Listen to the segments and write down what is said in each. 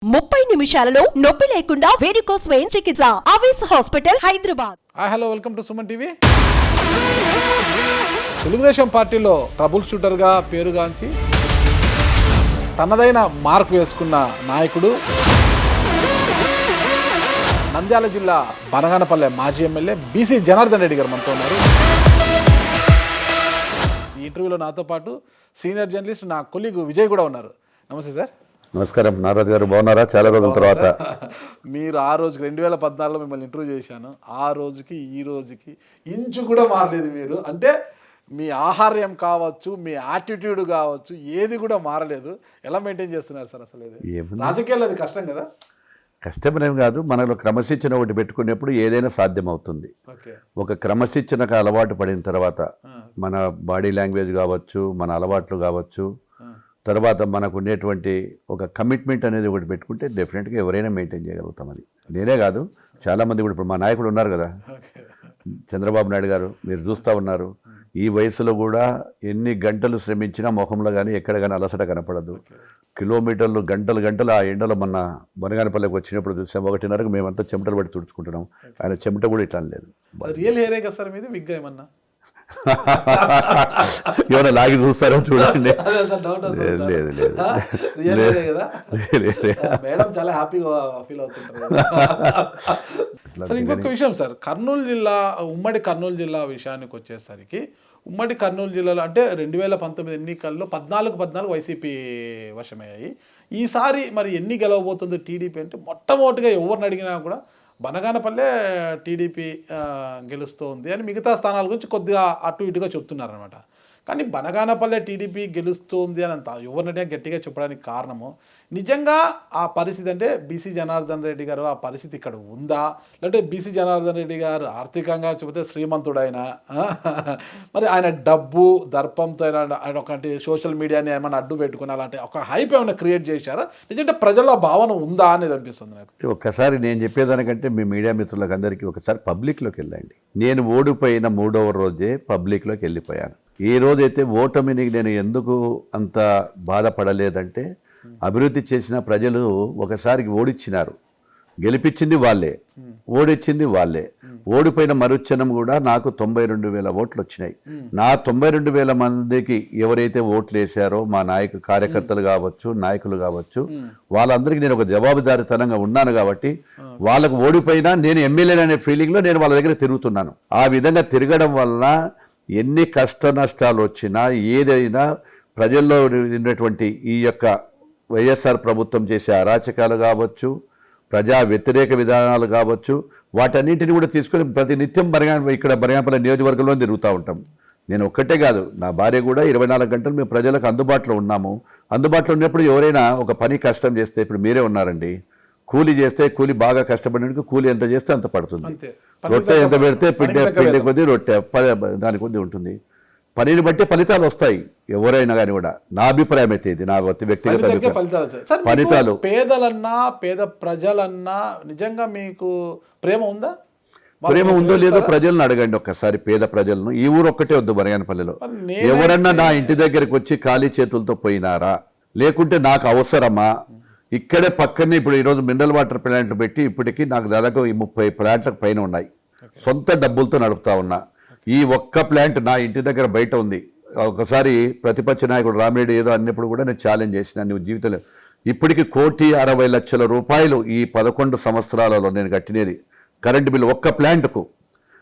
30 నిమిషాలలో నొప్పి లేకుండా వేడికోస్ వెయిన్ చికిత్స Avis hospital Hyderabad. Hello, welcome to Suman TV. Telugu Desam పార్టీలో ట్రబుల్ షూటర్గా పేరుగాంచి తనదైన మార్క్ వేసుకున్న నాయకుడు, నంద్యాల జిల్లా బనగానపల్లె మాజీ ఎమ్మెల్యే బీసీ జనార్దన్ రెడ్డి గారు మనతో ఉన్నారు. ఈ ఇంటర్వ్యూలో నాతో పాటు సీనియర్ జర్నలిస్ట్ నా కొలీగ్ విజయ్ కూడా ఉన్నారు. నమస్తే సార్. నమస్కారం నారాజు గారు, బాగున్నారా? చాలా రోజుల తర్వాత. మీరు ఆ రోజుకి 2014లో మిమ్మల్ని ఇంటర్వ్యూ చేశాను. ఆ రోజుకి ఈ రోజుకి ఇంచు కూడా మారలేదు మీరు. అంటే మీ ఆహార్యం కావచ్చు, మీ యాటిట్యూడ్ కావచ్చు, ఏది కూడా మారలేదు. ఎలా మెయింటైన్ చేస్తున్నారు సార్ అసలు? రాజకీయాలు అది కష్టం కదా? కష్టమనేం కాదు, మనలో క్రమశిక్షణ ఒకటి పెట్టుకునేప్పుడు ఏదైనా సాధ్యం అవుతుంది. ఒక క్రమశిక్షణకు అలవాటు పడిన తర్వాత మన బాడీ లాంగ్వేజ్ కావచ్చు, మన అలవాట్లు కావచ్చు, తర్వాత మనకు ఉండేటువంటి ఒక కమిట్మెంట్ అనేది ఒకటి పెట్టుకుంటే డెఫినెట్గా ఎవరైనా మెయింటైన్ చేయగలుగుతాం. అది నేనే కాదు, చాలామంది కూడా. ఇప్పుడు మా నాయకుడు ఉన్నారు కదా, చంద్రబాబు నాయుడు గారు, మీరు చూస్తూ ఉన్నారు. ఈ వయసులో కూడా ఎన్ని గంటలు శ్రమించినా మొహంలో కానీ ఎక్కడ కానీ అలసట కనపడదు. కిలోమీటర్లు గంటలు ఆ ఎండలో మొన్న బనగానపల్లికి వచ్చినప్పుడు చూసాం. 1:30కు మేమంతా చెమటలు పట్టి తుడుచుకుంటున్నాం. ఆయన చెమట కూడా ఇట్లా లేదు. రియల్ హెయిరే కదా సార్ మీది? విగ్గా ఏమన్నా ఏమైనా లాగి చూస్తారో చూడండి. లేదు లేదు, మేడం చాలా హ్యాపీగా ఫీల్ అవుతుంటారు. ఇంకొక విషయం సార్, కర్నూలు జిల్లా, ఉమ్మడి కర్నూలు జిల్లా విషయానికి వచ్చేసరికి, ఉమ్మడి కర్నూలు జిల్లాలో అంటే 2019 ఎన్నికల్లో 14 వైసీపీ వశమయ్యాయి. ఈసారి మరి ఎన్ని గెలవబోతుంది టీడీపీ అంటే, మొట్టమొదటిగా ఎవరిని అడిగినా కూడా బనగానపల్లె టీడీపీ గెలుస్తోంది అని మిగతా స్థానాల గురించి కొద్దిగా అటు ఇటుగా చెప్తున్నారనమాట. కానీ బనగానపల్లె టీడీపీ గెలుస్తోంది అని అంత ఎవరినైనా గట్టిగా చెప్పడానికి కారణము, నిజంగా ఆ పరిస్థితి అంటే బీసీ జనార్దన్ రెడ్డి గారు ఆ పరిస్థితి ఇక్కడ ఉందా, లేదంటే బీసీ జనార్దన్ రెడ్డి గారు ఆర్థికంగా చెబితే శ్రీమంతుడైనా, మరి ఆయన డబ్బు దర్పంతో ఆయన ఒకటి సోషల్ మీడియాని ఏమైనా అడ్డు పెట్టుకుని అలాంటి ఒక హైప్ ఏమైనా క్రియేట్ చేశారా? నిజంటే ప్రజల్లో భావన ఉందా అనేది అనిపిస్తుంది నాకు. ఒక్కసారి నేను చెప్పేదానికంటే మీ మీడియా మిత్రులకు అందరికీ ఒకసారి పబ్లిక్లోకి వెళ్ళండి. నేను ఓడిపోయిన 3వ రోజే పబ్లిక్లోకి వెళ్ళిపోయాను. ఈ రోజైతే ఓటమిని నేను ఎందుకు అంత బాధపడలేదంటే, అభివృద్ధి చేసిన ప్రజలు ఒకసారికి ఓడిచ్చినారు, గెలిపించింది వాళ్ళే, ఓడిచ్చింది వాళ్ళే. ఓడిపోయిన మరుక్షణం కూడా నాకు 92,000 ఓట్లు వచ్చినాయి. నా 92,000 మందికి ఎవరైతే ఓట్లు వేశారో, మా కార్యకర్తలు కావచ్చు, నాయకులు కావచ్చు, వాళ్ళందరికీ నేను ఒక జవాబుదారీతనంగా ఉన్నాను. కాబట్టి వాళ్ళకు ఓడిపోయినా నేను ఎమ్మెల్యేననే ఫీలింగ్లో నేను వాళ్ళ దగ్గర తిరుగుతున్నాను. ఆ విధంగా తిరగడం వలన ఎన్ని కష్ట నష్టాలు వచ్చినా, ఏదైనా ప్రజల్లో ఉన్నటువంటి ఈ యొక్క వైఎస్ఆర్ ప్రభుత్వం చేసే అరాచకాలు కావచ్చు, ప్రజా వ్యతిరేక విధానాలు కావచ్చు, వాటన్నింటినీ కూడా తీసుకొని ప్రతి నిత్యం ఇక్కడ బనగానపల్లి నియోజకవర్గంలో తిరుగుతూ ఉంటాం. నేను ఒక్కటే కాదు, నా భార్య కూడా 24 గంటలు మేము ప్రజలకు అందుబాటులో ఉన్నాము. అందుబాటులో ఉన్నప్పుడు ఎవరైనా ఒక పని కష్టం చేస్తే, ఇప్పుడు మీరే ఉన్నారండి, కూలి చేస్తే కూలి బాగా కష్టపడినందుకు కూలి ఎంత చేస్తే అంత పడుతుంది. రొట్టె ఎంత పెడితే పిండి కొద్దీ రొట్టె దాని కొద్దీ ఉంటుంది. పనిని బట్టి ఫలితాలు వస్తాయి ఎవరైనా కానీ కూడా. నా అభిప్రాయం అయితే ఇది, నా వ్యక్తిగత ఫలితాలు. పేదలన్నా పేద ప్రజలన్నా నిజంగా మీకు ప్రేమ ఉందా? ప్రేమ ఉందో లేదో ప్రజలను అడగండి ఒక్కసారి, పేద ప్రజలను. ఈ ఊరు ఒక్కటే వద్దు, బనగానపల్లిలో ఎవరన్నా నా ఇంటి దగ్గరికి వచ్చి ఖాళీ చేతులతో పోయినారా, లేకుంటే నాకు అవసరమా? ఇక్కడే పక్కనే ఇప్పుడు ఈరోజు మినరల్ వాటర్ ప్లాంట్లు పెట్టి ఇప్పటికీ నాకు దాదాపు 30 ప్లాంట్లకు పైన ఉన్నాయి. సొంత డబ్బులతో నడుపుతా ఉన్నా. ఈ ఒక్క ప్లాంట్ నా ఇంటి దగ్గర బయట ఉంది. ఒకసారి ప్రతిపక్ష నాయకుడు రామిరెడ్డి ఏదో అన్నప్పుడు కూడా నేను ఛాలెంజ్ చేసిన, నువ్వు జీవితంలో ఇప్పటికి 1,60,00,000 ఈ 11 సంవత్సరాలలో నేను కట్టినది కరెంటు బిల్లు ఒక్క ప్లాంట్కు.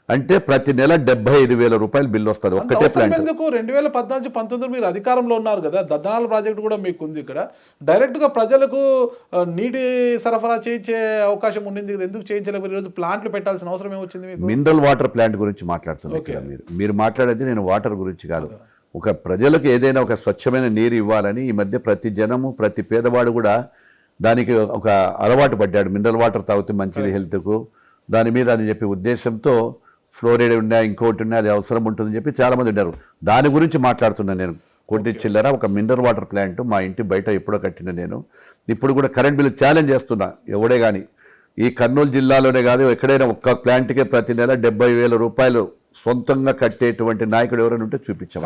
అంటే ప్రతి నెల 75,000 రూపాయలు బిల్లు వస్తుంది ఒక్కటే ప్లాంట్. 2014-19 మీరు అధికారంలో ఉన్నారు కదా, దద్దనాల ప్రాజెక్టు కూడా మీకు ఉంది. ఇక్కడ డైరెక్ట్గా ప్రజలకు నీటి సరఫరా చేయించే అవకాశం ఉండింది, ఎందుకు చేయించలేదు? ఈరోజు ప్లాంట్లు పెట్టాల్సిన అవసరం ఏమొచ్చింది మీకు? మినరల్ వాటర్ ప్లాంట్ గురించి మాట్లాడుతున్నారు ఇక్కడ మీరు మాట్లాడేది. నేను వాటర్ గురించి కాదు, ఒక ప్రజలకు ఏదైనా ఒక స్వచ్ఛమైన నీరు ఇవ్వాలని ఈ మధ్య ప్రతి జనము, ప్రతి పేదవాడు కూడా దానికి ఒక అలవాటు పడ్డాడు. మినరల్ వాటర్ తాగితే మంచిది హెల్త్కు, దాని మీద అని చెప్పి ఉద్దేశంతో ఫ్లోరైడ్ ఉన్నా ఇంకోటి ఉన్నా అది అవసరం ఉంటుందని చెప్పి చాలామంది ఉన్నారు. దాని గురించి మాట్లాడుతున్నాను నేను. కొద్ది చిల్లర ఒక మినరల్ వాటర్ ప్లాంట్ మా ఇంటి బయట ఎప్పుడో కట్టిన నేను. ఇప్పుడు కూడా కరెంట్ బిల్లు ఛాలెంజ్ చేస్తున్నా. ఎవడే కానీ ఈ కర్నూలు జిల్లాలోనే కాదు, ఎక్కడైనా ఒక్క ప్లాంట్కే ప్రతి నెల 70,000 రూపాయలు సొంతంగా కట్టేటువంటి నాయకుడు ఎవరైనా ఉంటే చూపించాం.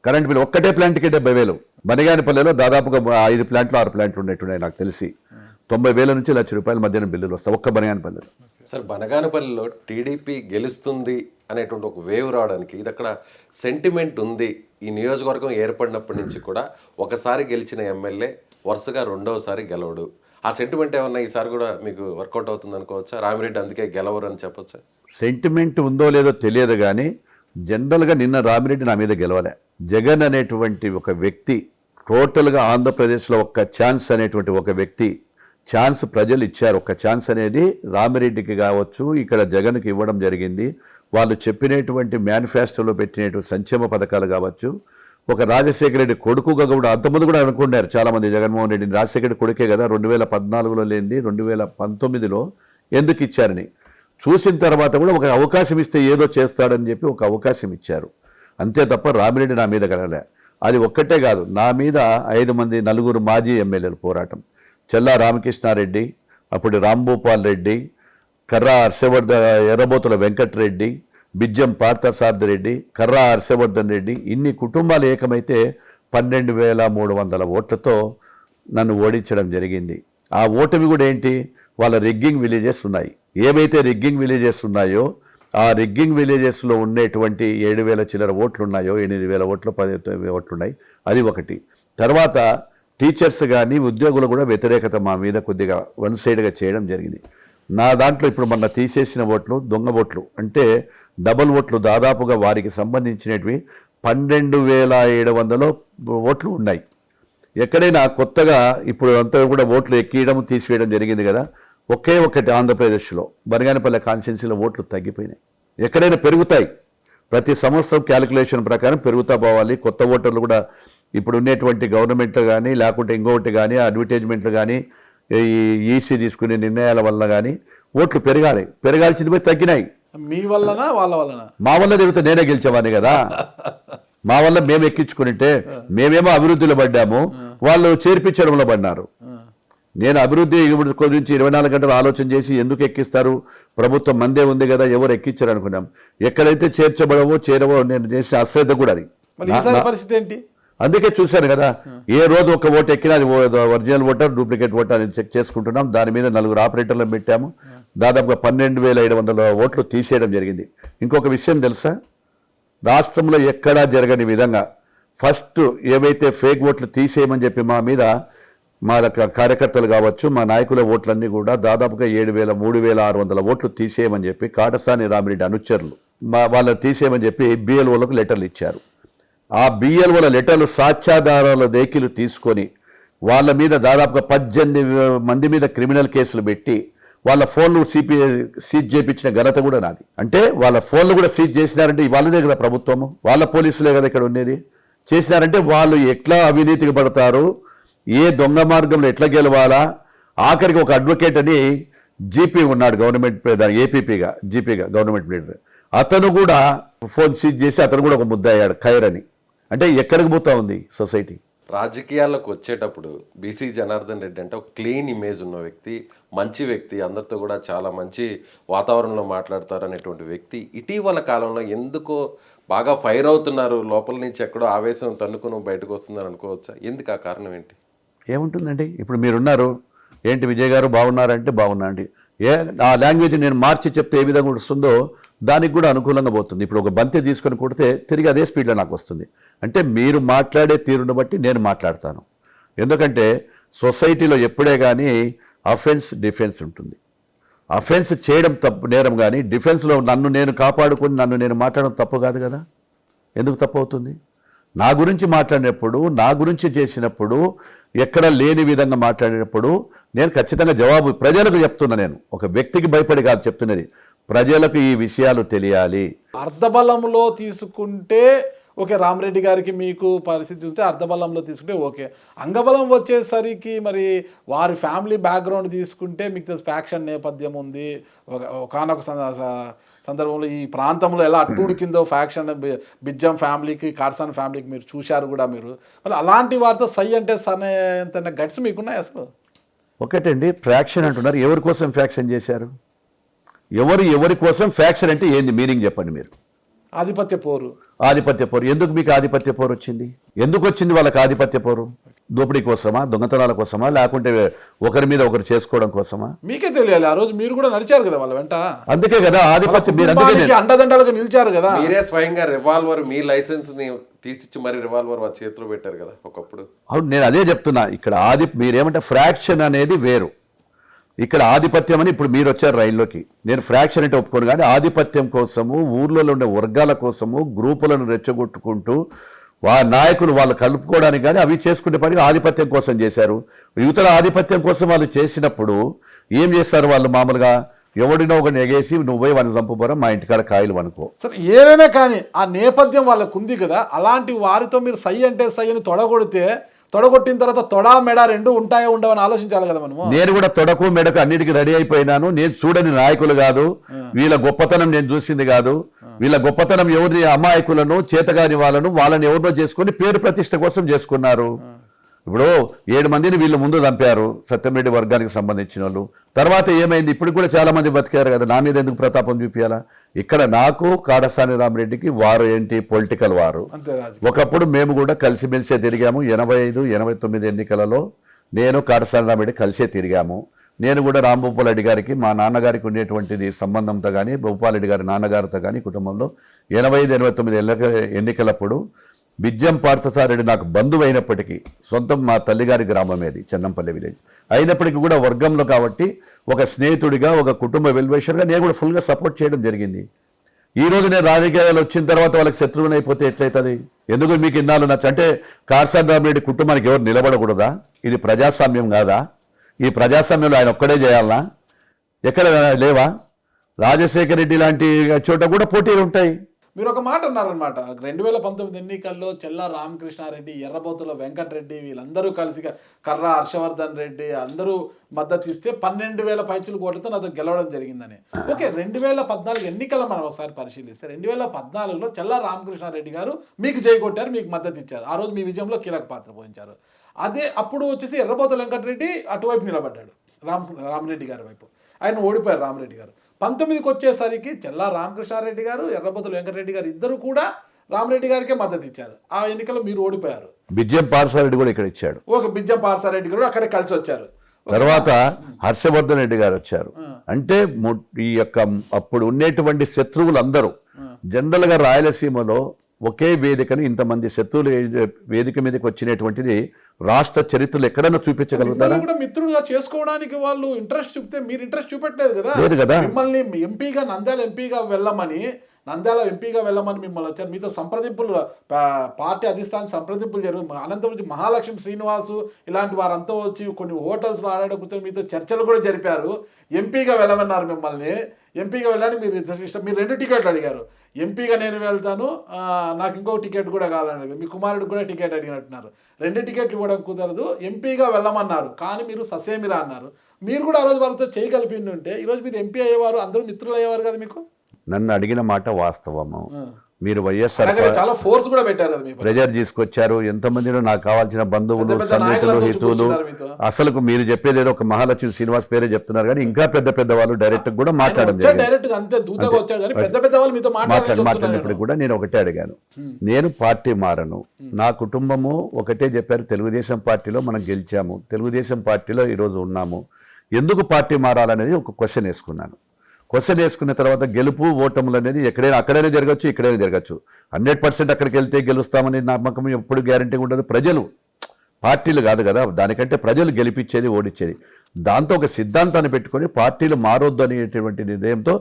కరెంట్ బిల్లు ఒక్కటే ప్లాంట్కి 70,000. బనగానపల్లెలో దాదాపుగా 5 ప్లాంట్లు 6 ప్లాంట్లు ఉన్నట్టున్నాయి నాకు తెలిసి. 90,000 నుంచి ₹1,00,000 మధ్యన బిల్లులు వస్తాయి ఒక్క బనగానపల్లిలో. సార్ బనగానపల్లిలో టీడీపీ గెలుస్తుంది అనేటువంటి ఒక వేవ్ రావడానికి ఇది అక్కడ సెంటిమెంట్ ఉంది. ఈ నియోజకవర్గం ఏర్పడినప్పటి నుంచి కూడా ఒకసారి గెలిచిన ఎమ్మెల్యే వరుసగా రెండవసారి గెలవడు. ఆ సెంటిమెంట్ ఏమన్నా ఈసారి కూడా మీకు వర్కౌట్ అవుతుంది అనుకోవచ్చా? రామిరెడ్డి అందుకే గెలవరు అని చెప్పొచ్చా? సెంటిమెంట్ ఉందో లేదో తెలియదు కానీ జనరల్గా నిన్న రామిరెడ్డి నా మీద గెలవలే. జగన్ అనేటువంటి ఒక వ్యక్తి టోటల్గా ఆంధ్రప్రదేశ్లో ఒక్క ఛాన్స్ అనేటువంటి ఒక వ్యక్తి ఛాన్స్ ప్రజలు ఇచ్చారు. ఒక ఛాన్స్ అనేది రామిరెడ్డికి కావచ్చు, ఇక్కడ జగన్కి ఇవ్వడం జరిగింది. వాళ్ళు చెప్పినటువంటి మేనిఫెస్టోలో పెట్టినటువంటి సంక్షేమ పథకాలు కావచ్చు, ఒక రాజశేఖర రెడ్డి కొడుకుగా కూడా అంతమంది కూడా అనుకున్నారు చాలామంది జగన్మోహన్ రెడ్డిని రాజశేఖర రెడ్డి కొడుకే కదా 2014లో లేనిది 2019లో ఎందుకు ఇచ్చారని చూసిన తర్వాత కూడా ఒక అవకాశం ఇస్తే ఏదో చేస్తాడని చెప్పి ఒక అవకాశం ఇచ్చారు. అంతే తప్ప రామిరెడ్డి నా మీద గెలలే. అది ఒక్కటే కాదు, నా మీద 9 మాజీ ఎమ్మెల్యేలు పోరాటం. చెల్లా రామకృష్ణారెడ్డి, అప్పుడు రాంభూపాల్ రెడ్డి, కర్రా హర్షవర్ధన్, ఎర్రబోతుల వెంకటరెడ్డి, బిజ్జం పార్థసారథి రెడ్డి, కర్రా హర్షవర్ధన్ రెడ్డి, ఇన్ని కుటుంబాలు ఏకమైతే 12,300 ఓట్లతో నన్ను ఓడించడం జరిగింది. ఆ ఓటమి కూడా ఏంటి, వాళ్ళ రిగ్గింగ్ విలేజెస్ ఉన్నాయి. ఏవైతే రిగ్గింగ్ విలేజెస్ ఉన్నాయో ఆ రిగ్గింగ్ విలేజెస్లో ఉండేటువంటి 7,000 చిల్లర ఓట్లు ఉన్నాయో, 8,000 ఓట్లు 10,000 ఓట్లు ఉన్నాయి. అది ఒకటి. తర్వాత టీచర్స్ కానీ ఉద్యోగులు కూడా వ్యతిరేకత మా మీద కొద్దిగా వన్ సైడ్గా చేయడం జరిగింది. నా దాంట్లో ఇప్పుడు మొన్న తీసేసిన ఓట్లు దొంగ ఓట్లు, అంటే డబల్ ఓట్లు దాదాపుగా వారికి సంబంధించినవి 12,700 ఓట్లు ఉన్నాయి. ఎక్కడైనా కొత్తగా ఇప్పుడు అంతా కూడా ఓట్లు ఎక్కియడం తీసివేయడం జరిగింది కదా. ఒకే ఒక్కటి ఆంధ్రప్రదేశ్లో బనగానపల్లి కాన్స్టిట్యున్సీలో ఓట్లు తగ్గిపోయినాయి. ఎక్కడైనా పెరుగుతాయి, ప్రతి సంవత్సరం క్యాలిక్యులేషన్ ప్రకారం పెరుగుతూ పోవాలి. కొత్త ఓటర్లు కూడా ఇప్పుడు ఉన్నటువంటి గవర్నమెంట్లు కానీ లేకుంటే ఇంకొకటి కానీ అడ్వర్టైజ్మెంట్లు కానీ ఈ ఈసీ తీసుకునే నిర్ణయాల వల్ల కానీ ఓట్లు పెరగాలి. పెరగాల్సింది పోయి తగ్గినాయి. మీ వల్లనా వాళ్ళ వల్లనా? మా వల్ల తిరిగితే నేనే గెలిచేవాడిని కదా. మా వల్ల మేము ఎక్కించుకుంటే మేమేమో అభివృద్ధిలో పడ్డాము, వాళ్ళు చేర్పించడంలో పడినారు. నేను అభివృద్ధి గురించి 24 గంటలు ఆలోచన చేసి ఎందుకు ఎక్కిస్తారు, ప్రభుత్వం మందే ఉంది కదా, ఎవరు ఎక్కించారు అనుకున్నాం. ఎక్కడైతే చేర్చబడవో చేరవో నేను చేసిన అశ్రద్ధ కూడా అది. పరిస్థితి ఏంటి? అందుకే చూశాను కదా, ఏ రోజు ఒక ఓటు ఎక్కినా అది ఒరిజినల్ ఓటర్ డూప్లికేట్ ఓటర్ అని చెక్ చేసుకుంటున్నాం. దాని మీద 4 ఆపరేటర్లను పెట్టాము. దాదాపుగా 12,700 ఓట్లు తీసేయడం జరిగింది. ఇంకొక విషయం తెలుసా, రాష్ట్రంలో ఎక్కడా జరగని విధంగా ఫస్ట్ ఏవైతే ఫేక్ ఓట్లు తీసేయమని చెప్పి మా మీద మా కార్యకర్తలు కావచ్చు, మా నాయకుల ఓట్లన్నీ కూడా దాదాపుగా 3,600 ఓట్లు తీసేయమని చెప్పి కాటసాని రామిరెడ్డి అనుచరులు వాళ్ళని తీసేయమని చెప్పి బిఎల్ఓలకు లెటర్లు ఇచ్చారు. ఆ బిఎల్ఓల లెటర్లు సాక్ష్యాధారాల దేఖీలు తీసుకొని వాళ్ళ మీద దాదాపుగా 18 మంది మీద క్రిమినల్ కేసులు పెట్టి వాళ్ళ ఫోన్లు సీజ్ చేయించిన ఘనత కూడా నాది. అంటే వాళ్ళ ఫోన్లు కూడా సీజ్ చేసినారంటే వాళ్ళదే కదా ప్రభుత్వము, వాళ్ళ పోలీసులే కదా ఇక్కడ ఉండేది. చేసినారంటే వాళ్ళు ఎట్లా అవినీతికి పడతారు, ఏ దొంగ మార్గంలో ఎట్లా గెలవాలా. ఆఖరికి ఒక అడ్వకేట్ అని జీపీ ఉన్నాడు గవర్నమెంట్ ఏపీపీగా జీపీగా గవర్నమెంట్ లీడర్, అతను కూడా ఫోన్ సీజ్ చేసి అతను కూడా ఒక ముద్ద అయ్యాడు ఖైర్ అని. అంటే ఎక్కడికి పోతా ఉంది సొసైటీ. రాజకీయాల్లోకి వచ్చేటప్పుడు బీసీ జనార్దన్ రెడ్డి అంటే ఒక క్లీన్ ఇమేజ్ ఉన్న వ్యక్తి, మంచి వ్యక్తి, అందరితో కూడా చాలా మంచి వాతావరణంలో మాట్లాడతారు అనేటువంటి వ్యక్తి ఇటీవల కాలంలో ఎందుకో బాగా ఫైర్ అవుతున్నారు, లోపల నుంచి ఎక్కడో ఆవేశం తన్నుకుని బయటకు వస్తున్నారు అనుకోవచ్చా? ఎందుకు, ఆ కారణం ఏంటి? ఏముంటుందండి, ఇప్పుడు మీరున్నారు ఏంటి విజయ్ గారు బాగున్నారంటే బాగున్నా అండి, ఆ లాంగ్వేజ్ నేను మార్చి చెప్తే ఏ విధంగా వస్తుందో దానికి కూడా అనుకూలంగా పోతుంది. ఇప్పుడు ఒక బంతి తీసుకొని కొడితే తిరిగి అదే స్పీడ్లో నాకు వస్తుంది. అంటే మీరు మాట్లాడే తీరును బట్టి నేను మాట్లాడతాను. ఎందుకంటే సొసైటీలో ఎప్పుడే కానీ అఫెన్స్ డిఫెన్స్ ఉంటుంది. అఫెన్స్ చేయడం తప్పు నేరం, కానీ డిఫెన్స్లో నన్ను నేను కాపాడుకొని నన్ను నేను మాట్లాడడం తప్పు కాదు కదా. ఎందుకు తప్పు అవుతుంది? నా గురించి మాట్లాడినప్పుడు, నా గురించి చేసినప్పుడు, ఎక్కడ లేని విధంగా మాట్లాడినప్పుడు నేను ఖచ్చితంగా జవాబు ప్రజలకు చెప్తున్నా. నేను ఒక వ్యక్తికి భయపడి కాదు చెప్తున్నది, ప్రజలకు ఈ విషయాలు తెలియాలి. అర్ధబలంలో తీసుకుంటే ఓకే, రామరెడ్డి గారికి మీకు పరిస్థితి చూస్తే అర్ధబలంలో తీసుకుంటే ఓకే. అంగబలం వచ్చేసరికి మరి వారి ఫ్యామిలీ బ్యాక్గ్రౌండ్ తీసుకుంటే మీకు ఫ్యాక్షన్ నేపథ్యం ఉంది. ఒకనొక సందర్భంలో ఈ ప్రాంతంలో ఎలా అట్టుడికిందో ఫ్యాక్షన్ బిజ్జం ఫ్యామిలీకి, కార్సాన్ ఫ్యామిలీకి మీరు చూశారు కూడా. మీరు మరి అలాంటి వారితో సై అంటే సనే గట్స్ మీకున్నాయి అసలు? ఒకటండి, ఫ్యాక్షన్ అంటున్నారు. ఎవరి కోసం ఫ్యాక్షన్ చేశారు? ఎవరి కోసం ఫ్యాక్షన్ అంటే ఏంది మీనింగ్ చెప్పండి మీరు. ఆధిపత్య పోరు. ఆధిపత్య పోరు. ఎందుకు మీకు ఆధిపత్య పోరు వచ్చింది? ఎందుకు వచ్చింది వాళ్ళకి ఆధిపత్య పోరు? దోపిడీ కోసమా, దొంగతనాల కోసమా, లేకుంటే ఒకరి మీద ఒకరు చేసుకోవడం కోసమా? మీకే తెలియాలి. ఆ రోజు మీరు కూడా నడిచారు కదా వాళ్ళ వెంట. అందుకే కదా ఆధిపత్యం. మీరు అందుకే అండదండలుగా నిలిచారు కదా. మీరే స్వయంగా రివాల్వర్ మీ లైసెన్స్ ని తీసిచ్చి మరి రివాల్వర్ వాళ్ళ చేతిలో పెట్టారు కదా ఒకప్పుడు. అవును, నేను అదే చెప్తున్నా. ఇక్కడ మీరేమంటే ఫ్రాక్షన్ అనేది వేరు, ఇక్కడ ఆధిపత్యం అని. ఇప్పుడు మీరు వచ్చారు రైల్లోకి, నేను ఫ్రాక్షన్ అంటే ఒప్పుకోను, కానీ ఆధిపత్యం కోసము, ఊర్లలో ఉండే వర్గాల కోసము గ్రూపులను రెచ్చగొట్టుకుంటూ నాయకులు వాళ్ళు కలుపుకోవడానికి కానీ అవి చేసుకునే పని ఆధిపత్యం కోసం చేశారు. యువతల ఆధిపత్యం కోసం వాళ్ళు చేసినప్పుడు ఏం చేస్తారు వాళ్ళు? మామూలుగా ఎవడినో ఒకటి ఎగేసి నువ్వు పోయి వాడిని చంపుకోరా, మా ఇంటికాడ కాయలు అనుకో. సరే, ఏదైనా కానీ ఆ నేపథ్యం వాళ్ళకు ఉంది కదా. అలాంటి వారితో మీరు సై అంటే సై అని తొడగొట్టిన తర్వాత తొడా మెడ రెండు ఉంటాయో ఉండవని ఆలోచించాలి కదా మనము. నేను కూడా తొడకు మెడకు అన్నిటికీ రెడీ అయిపోయినాను. నేను చూడని నాయకులు కాదు, వీళ్ళ గొప్పతనం నేను చూసింది కాదు. వీళ్ళ గొప్పతనం ఎవరిని, అమాయకులను, చేతగాని వాళ్ళని ఎవరినో చేసుకుని పేరు ప్రతిష్ట కోసం చేసుకున్నారు. ఇప్పుడు 7 మందిని వీళ్ళు ముందు చంపారు, సత్యంరెడ్డి వర్గానికి సంబంధించిన వాళ్ళు. తర్వాత ఏమైంది? ఇప్పుడు కూడా చాలా మంది బతికారు కదా. నా మీద ఎందుకు ప్రతాపం చూపించాలా? ఇక్కడ నాకు కాడసాని రామరెడ్డికి వారు ఏంటి, పొలిటికల్ వారు. ఒకప్పుడు మేము కూడా కలిసిమెలిసే తిరిగాము. 85, 89 ఎన్నికలలో నేను కాడసాని రామరెడ్డి కలిసే తిరిగాము. నేను కూడా రాంభూపాలరెడ్డి గారికి, మా నాన్నగారికి ఉండేటువంటిది సంబంధంతో కానీ, భూపాలరెడ్డి గారి నాన్నగారితో కానీ కుటుంబంలో 85, 89 ఎన్నికలప్పుడు బిజ్జం పార్థసారెడ్డి నాకు బంధువు అయినప్పటికీ, సొంతం మా తల్లిగారి గ్రామం ఏది, చెన్నంపల్లి విలేజ్ అయినప్పటికీ కూడా వర్గంలో కాబట్టి ఒక స్నేహితుడిగా, ఒక కుటుంబ వెల్విషర్గా నేను కూడా ఫుల్గా సపోర్ట్ చేయడం జరిగింది. ఈ రోజు నేను రాజకీయాలు వచ్చిన తర్వాత వాళ్ళకి శత్రువుని అయిపోతే ఎట్లయితుంది? ఎందుకు మీకు ఇన్నాళ్ళు అంటే కాడసాని రామరెడ్డి కుటుంబానికి ఎవరు నిలబడకూడదా? ఇది ప్రజాస్వామ్యం కాదా? ఈ ప్రజాస్వామ్యంలో ఆయన ఒక్కడే చేయాలనా? ఎక్కడ లేవా? రాజశేఖర రెడ్డి లాంటి చోట కూడా పోటీలు ఉంటాయి. మీరు ఒక మాట అన్నారనమాట. 2019 ఎన్నికల్లో చెల్లా రామకృష్ణారెడ్డి, ఎర్రబోతుల వెంకటరెడ్డి వీళ్ళందరూ కలిసి, కర్రా హర్షవర్ధన్ రెడ్డి అందరూ మద్దతు ఇస్తే 12,000 పైచులు కోట్లతో నాతో గెలవడం జరిగిందని. ఓకే, 2014 ఎన్నికలు మనం ఒకసారి పరిశీలిస్తే 2014లో చెల్లా రామకృష్ణారెడ్డి గారు మీకు జైకొట్టారు, మీకు మద్దతు ఇచ్చారు. ఆ రోజు మీ విజయంలో కీలక పాత్ర పోయించారు. అదే అప్పుడు వచ్చేసి ఎర్రబోతుల వెంకటరెడ్డి అటువైపు నిలబడ్డాడు, రామరెడ్డి గారి వైపు. ఆయన ఓడిపోయారు రామరెడ్డి గారు. 19కి వచ్చేసరికి చెల్లా రామకృష్ణారెడ్డి గారు, ఎర్రబోతుల వెంకటరెడ్డి గారు ఇద్దరు కూడా రామరెడ్డి గారికే మద్దతు ఇచ్చారు. ఆ ఎన్నికల్లో మీరు ఓడిపోయారు. బిజ్జం పార్థసారెడ్డి కూడా ఇక్కడ ఇచ్చాడు. ఓకే, బిజ్జం పార్థసారెడ్డి గారు అక్కడే కలిసి వచ్చారు. తర్వాత హర్షవర్ధన్ రెడ్డి గారు వచ్చారు. అంటే ఈ యొక్క అప్పుడు ఉండేటువంటి శత్రువులందరూ జనరల్ గా రాయలసీమలో ఒకే వేదికని ఇంతమంది శత్రువులు వేదిక మీదకి వచ్చినటువంటిది రాష్ట్ర చరిత్రలు ఎక్కడైనా చూపించగలుగుతారా? కూడా మిత్రుడుగా చేసుకోవడానికి వాళ్ళు ఇంట్రెస్ట్ చూపితే మీరు ఇంట్రెస్ట్ చూపెట్టలేదు కదా. లేదు కదా. మిమ్మల్ని ఎంపీగా నంద్యాల ఎంపీగా వెళ్ళమని మిమ్మల్ని వచ్చారు. మీతో సంప్రదింపులు, పార్టీ అధిష్టానం సంప్రదింపులు అనంతపురం నుంచి మహాలక్ష్మి శ్రీనివాసు ఇలాంటి వారంతా వచ్చి కొన్ని హోటల్స్లో ఆడాడ కూర్చొని మీతో చర్చలు కూడా జరిపారు. ఎంపీగా వెళ్ళమన్నారు మిమ్మల్ని. ఎంపీగా వెళ్ళాలని మీరు ఇష్టం. మీరు 2 టికెట్లు అడిగారు. ఎంపీగా నేను వెళ్తాను, నాకు ఇంకో టికెట్ కూడా కావాలని మీ కుమారుడికి కూడా టికెట్ అడిగినట్టున్నారు. 2 టికెట్లు ఇవ్వడం కుదరదు, ఎంపీగా వెళ్ళమన్నారు. కానీ మీరు ససేమిరా అన్నారు. మీరు కూడా ఆ రోజు వారితో చేయగలిపి ఉంటే ఈరోజు మీరు ఎంపీ అయ్యేవారు, అందరూ మిత్రులు అయ్యేవారు కదా. మీకు నన్ను అడిగిన మాట వాస్తవము. మీరు వైఎస్ఆర్ చాలా ఫోర్స్ కూడా పెట్టారు కదా, ప్రెజర్ తీసుకొచ్చారు. ఎంతమందిలో నాకు కావాల్సిన బంధువులు, సన్నిహితులు, హితువులు. అసలు మీరు చెప్పేది ఏదో ఒక మహాలక్ష్మి శ్రీనివాస్ పేరే చెప్తున్నారు, కానీ ఇంకా పెద్ద పెద్ద వాళ్ళు డైరెక్ట్ కూడా మాట్లాడినప్పుడు కూడా నేను ఒకటే అడిగాను, నేను పార్టీ మారను, నా కుటుంబము ఒకటే చెప్పారు, తెలుగుదేశం పార్టీలో మనం గెలిచాము, తెలుగుదేశం పార్టీలో ఈరోజు ఉన్నాము, ఎందుకు పార్టీ మారాలనేది ఒక క్వశ్చన్ వేసుకున్నాను. క్వశ్చన్ వేసుకున్న తర్వాత గెలుపు ఓటములు అనేది అక్కడైనా జరగచ్చు, ఇక్కడైనా జరగచ్చు. 100% అక్కడికి వెళ్తే గెలుస్తామని నమ్మకం ఎప్పుడు గ్యారంటీ ఉండదు. ప్రజలు, పార్టీలు కాదు కదా, దానికంటే ప్రజలు గెలిపించేది, ఓడిచ్చేది. దాంతో ఒక సిద్ధాంతాన్ని పెట్టుకొని పార్టీలు మారొద్దు అనేటువంటి నిర్ణయంతో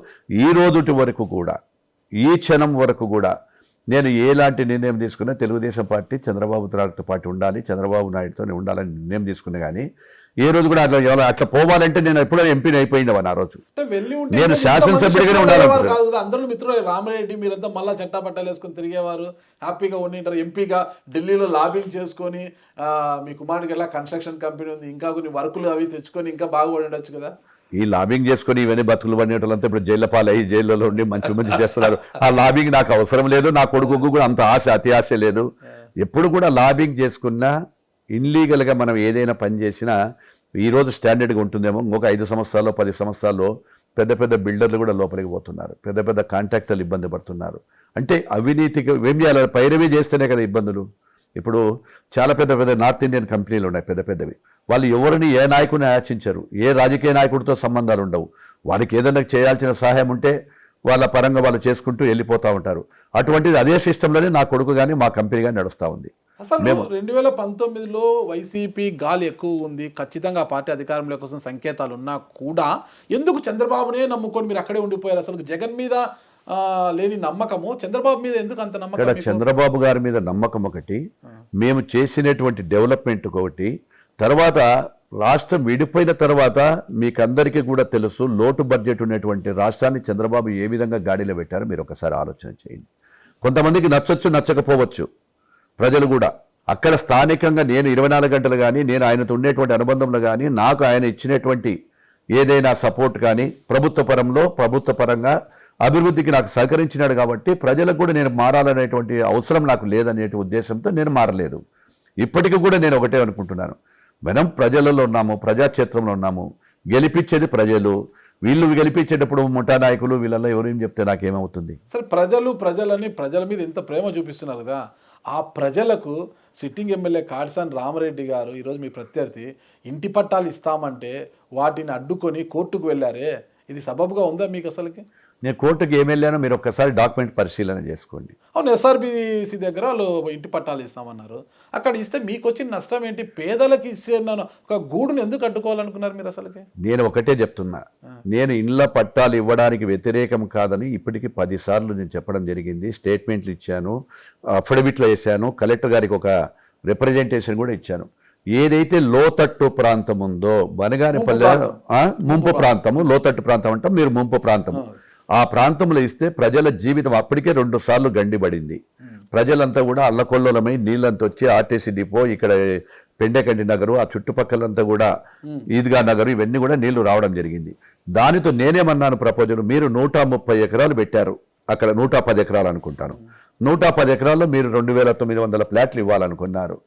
ఈ రోజుటి వరకు కూడా, ఈ క్షణం వరకు కూడా నేను ఎలాంటి నిర్ణయం తీసుకున్నా తెలుగుదేశం పార్టీ, చంద్రబాబు నాయుడుతో పాటు ఉండాలి, చంద్రబాబు నాయుడుతోనే ఉండాలని నిర్ణయం తీసుకున్నా. కానీ ఏ రోజు కూడా అట్లా పోవాలంటే నేను ఎప్పుడైనా ఎంపీని అయిపోయినవాను. ఆ రోజు నేను శాసనసభ్యుడిగానే ఉండాలనుకుంటున్నాను. అందరూ మిత్రులు రామరెడ్డి మీరంతా మళ్ళా చట్టా పట్టాలు వేసుకొని తిరిగేవారు, హ్యాపీగా ఉండింటారు. ఎంపీగా ఢిల్లీలో లాబింగ్ చేసుకొని మీ కుమారుడికి ఎలా కన్స్ట్రక్షన్ కంపెనీ ఉంది, ఇంకా కొన్ని వర్కులు అవి తెచ్చుకొని ఇంకా బాగుపడి ఉండొచ్చు కదా. ఈ లాబింగ్ చేసుకుని ఇవన్నీ బతుకులు పడినట్లంతా ఇప్పుడు జైళ్ళ పాలయ్యి జైల్లో ఉండి మంచి చేస్తున్నారు. ఆ లాబింగ్ నాకు అవసరం లేదు, నా కొడుకు కూడా అంత అతి ఆశ లేదు. ఎప్పుడు కూడా లాబింగ్ చేసుకున్నా, ఇన్లీగల్గా మనం ఏదైనా పని చేసినా ఈరోజు స్టాండర్డ్గా ఉంటుందేమో, ఇంకొక 5 సంవత్సరాల్లో 10 సంవత్సరాల్లో పెద్ద పెద్ద బిల్డర్లు కూడా లోపలికి పోతున్నారు, పెద్ద పెద్ద కాంట్రాక్టర్లు ఇబ్బంది పడుతున్నారు. అంటే అవినీతికి ఏం చేయాలి, పైరవీ చేస్తేనే కదా ఇబ్బందులు. ఇప్పుడు చాలా పెద్ద పెద్ద నార్త్ ఇండియన్ కంపెనీలు ఉన్నాయి పెద్ద పెద్దవి, వాళ్ళు ఎవరిని ఏ నాయకుడిని ఆశించరు, ఏ రాజకీయ నాయకుడితో సంబంధాలు ఉండవు. వాళ్ళకి ఏదైనా చేయాల్సిన సహాయం ఉంటే వాళ్ళ పరంగా వాళ్ళు చేసుకుంటూ వెళ్ళిపోతూ ఉంటారు. అటువంటిది అదే సిస్టంలోనే నా కొడుకు కానీ మా కంపెనీ కానీ నడుస్తూ ఉంది. అసలు 2019లో వైసీపీ గాలి ఎక్కువ ఉంది, ఖచ్చితంగా ఆ పార్టీ అధికారంలోకి వస్తున్న సంకేతాలు ఉన్నా కూడా ఎందుకు చంద్రబాబునే నమ్ముకొని మీరు అక్కడే ఉండిపోయారు? అసలు జగన్ మీద లేని నమ్మకము చంద్రబాబు మీద ఎందుకు అంత నమ్మకం? ఇక్కడ చంద్రబాబు గారి మీద నమ్మకం ఒకటి, మేము చేసినటువంటి డెవలప్మెంట్ ఒకటి, తర్వాత రాష్ట్రం విడిపోయిన తర్వాత మీకందరికీ కూడా తెలుసు లోటు బడ్జెట్ ఉన్నటువంటి రాష్ట్రాన్ని చంద్రబాబు ఏ విధంగా గాడిలో పెట్టారో మీరు ఒకసారి ఆలోచన చేయండి. కొంతమందికి నచ్చొచ్చు నచ్చకపోవచ్చు, ప్రజలు కూడా అక్కడ స్థానికంగా నేను 24 గంటలు కానీ నేను ఆయనతో ఉండేటువంటి అనుబంధంలో కానీ నాకు ఆయన ఇచ్చినటువంటి ఏదైనా సపోర్ట్ కానీ ప్రభుత్వ పరంగా అభివృద్ధికి నాకు సహకరించినాడు కాబట్టి ప్రజలకు కూడా నేను మారాలనేటువంటి అవసరం నాకు లేదనే ఉద్దేశంతో నేను మారలేదు. ఇప్పటికీ కూడా నేను ఒకటే అనుకుంటున్నాను, మనం ప్రజలలో ఉన్నాము, ప్రజాక్షేత్రంలో ఉన్నాము, గెలిపించేది ప్రజలు. వీళ్ళు గెలిపించేటప్పుడు ముఠా నాయకులు వీళ్ళల్లో ఎవరేం చెప్తే నాకేమవుతుంది? సరే, ప్రజలని ప్రజల మీద ఎంత ప్రేమ చూపిస్తున్నారు కదా, ఆ ప్రజలకు సిట్టింగ్ ఎమ్మెల్యే కాడిసాని రామరెడ్డి గారు ఈరోజు మీ ప్రత్యర్థి ఇంటి పట్టాలు ఇస్తామంటే వాటిని అడ్డుకొని కోర్టుకు వెళ్ళారే, ఇది సబబుగా ఉందా మీకు? అసలుకి నేను కోర్టుకి ఏం వెళ్ళానో మీరు ఒక్కసారి డాక్యుమెంట్ పరిశీలన చేసుకోండి. అవును, ఎస్ఆర్బిసి దగ్గర వాళ్ళు ఇంటి పట్టాలు ఇస్తామన్నారు, అక్కడ ఇస్తే మీకు వచ్చిన నష్టం ఏంటి? పేదలకు ఇస్తే ఒక గూడును ఎందుకు అడ్డుకోవాలనుకున్నారు మీరు? అసలుకి నేను ఒకటే చెప్తున్నా, నేను ఇండ్ల పట్టాలు ఇవ్వడానికి వ్యతిరేకం కాదని ఇప్పటికీ 10 సార్లు నేను చెప్పడం జరిగింది. స్టేట్మెంట్లు ఇచ్చాను, అఫిడవిట్లో వేసాను, కలెక్టర్ గారికి ఒక రిప్రజెంటేషన్ కూడా ఇచ్చాను. ఏదైతే లోతట్టు ప్రాంతం ఉందో బనగానిపల్లె ముంపు ప్రాంతము, లోతట్టు ప్రాంతం అంటాం, మీరు ముంపు ప్రాంతము, ఆ ప్రాంతంలో ఇస్తే ప్రజల జీవితం అప్పటికే 2 సార్లు గండిపడింది. ప్రజలంతా కూడా అల్లకొల్లలమై నీళ్ళంతా వచ్చి ఆర్టీసీ డిపో, ఇక్కడ పెండకండి నగరు, ఆ చుట్టుపక్కలంతా కూడా ఈద్గా నగరు, ఇవన్నీ కూడా నీళ్లు రావడం జరిగింది. దానితో నేనేమన్నాను ప్రపోజల్, మీరు 130 ఎకరాలు పెట్టారు, అక్కడ 110 ఎకరాలు అనుకుంటాను, 110 ఎకరాల్లో మీరు 2900 ప్లాట్లు ఇవ్వాలనుకున్నారు.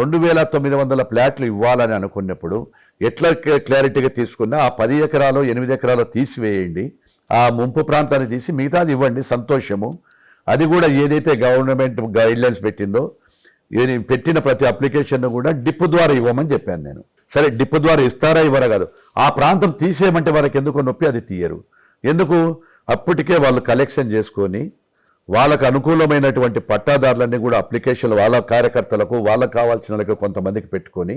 2900 ప్లాట్లు ఇవ్వాలని అనుకున్నప్పుడు ఎట్లా క్లారిటీగా తీసుకున్నా ఆ 10 ఎకరాలు 8 ఎకరాలు తీసివేయండి, ఆ ముంపు ప్రాంతాన్ని తీసి మిగతాది ఇవ్వండి, సంతోషము. అది కూడా ఏదైతే గవర్నమెంట్ గైడ్లైన్స్ పెట్టిందో పెట్టిన ప్రతి అప్లికేషన్ కూడా డిప్ ద్వారా ఇవ్వమని చెప్పాను నేను. సరే, డిప్ ద్వారా ఇస్తారా ఇవ్వరా కాదు, ఆ ప్రాంతం తీసేయమంటే వాళ్ళకి ఎందుకు నొప్పి, అది తీయరు ఎందుకు? అప్పటికే వాళ్ళు కలెక్షన్ చేసుకొని వాళ్ళకు అనుకూలమైనటువంటి పట్టాదారులన్నీ కూడా అప్లికేషన్లు వాళ్ళ కార్యకర్తలకు వాళ్ళకు కావాల్సిన వాళ్ళకి కొంతమందికి పెట్టుకొని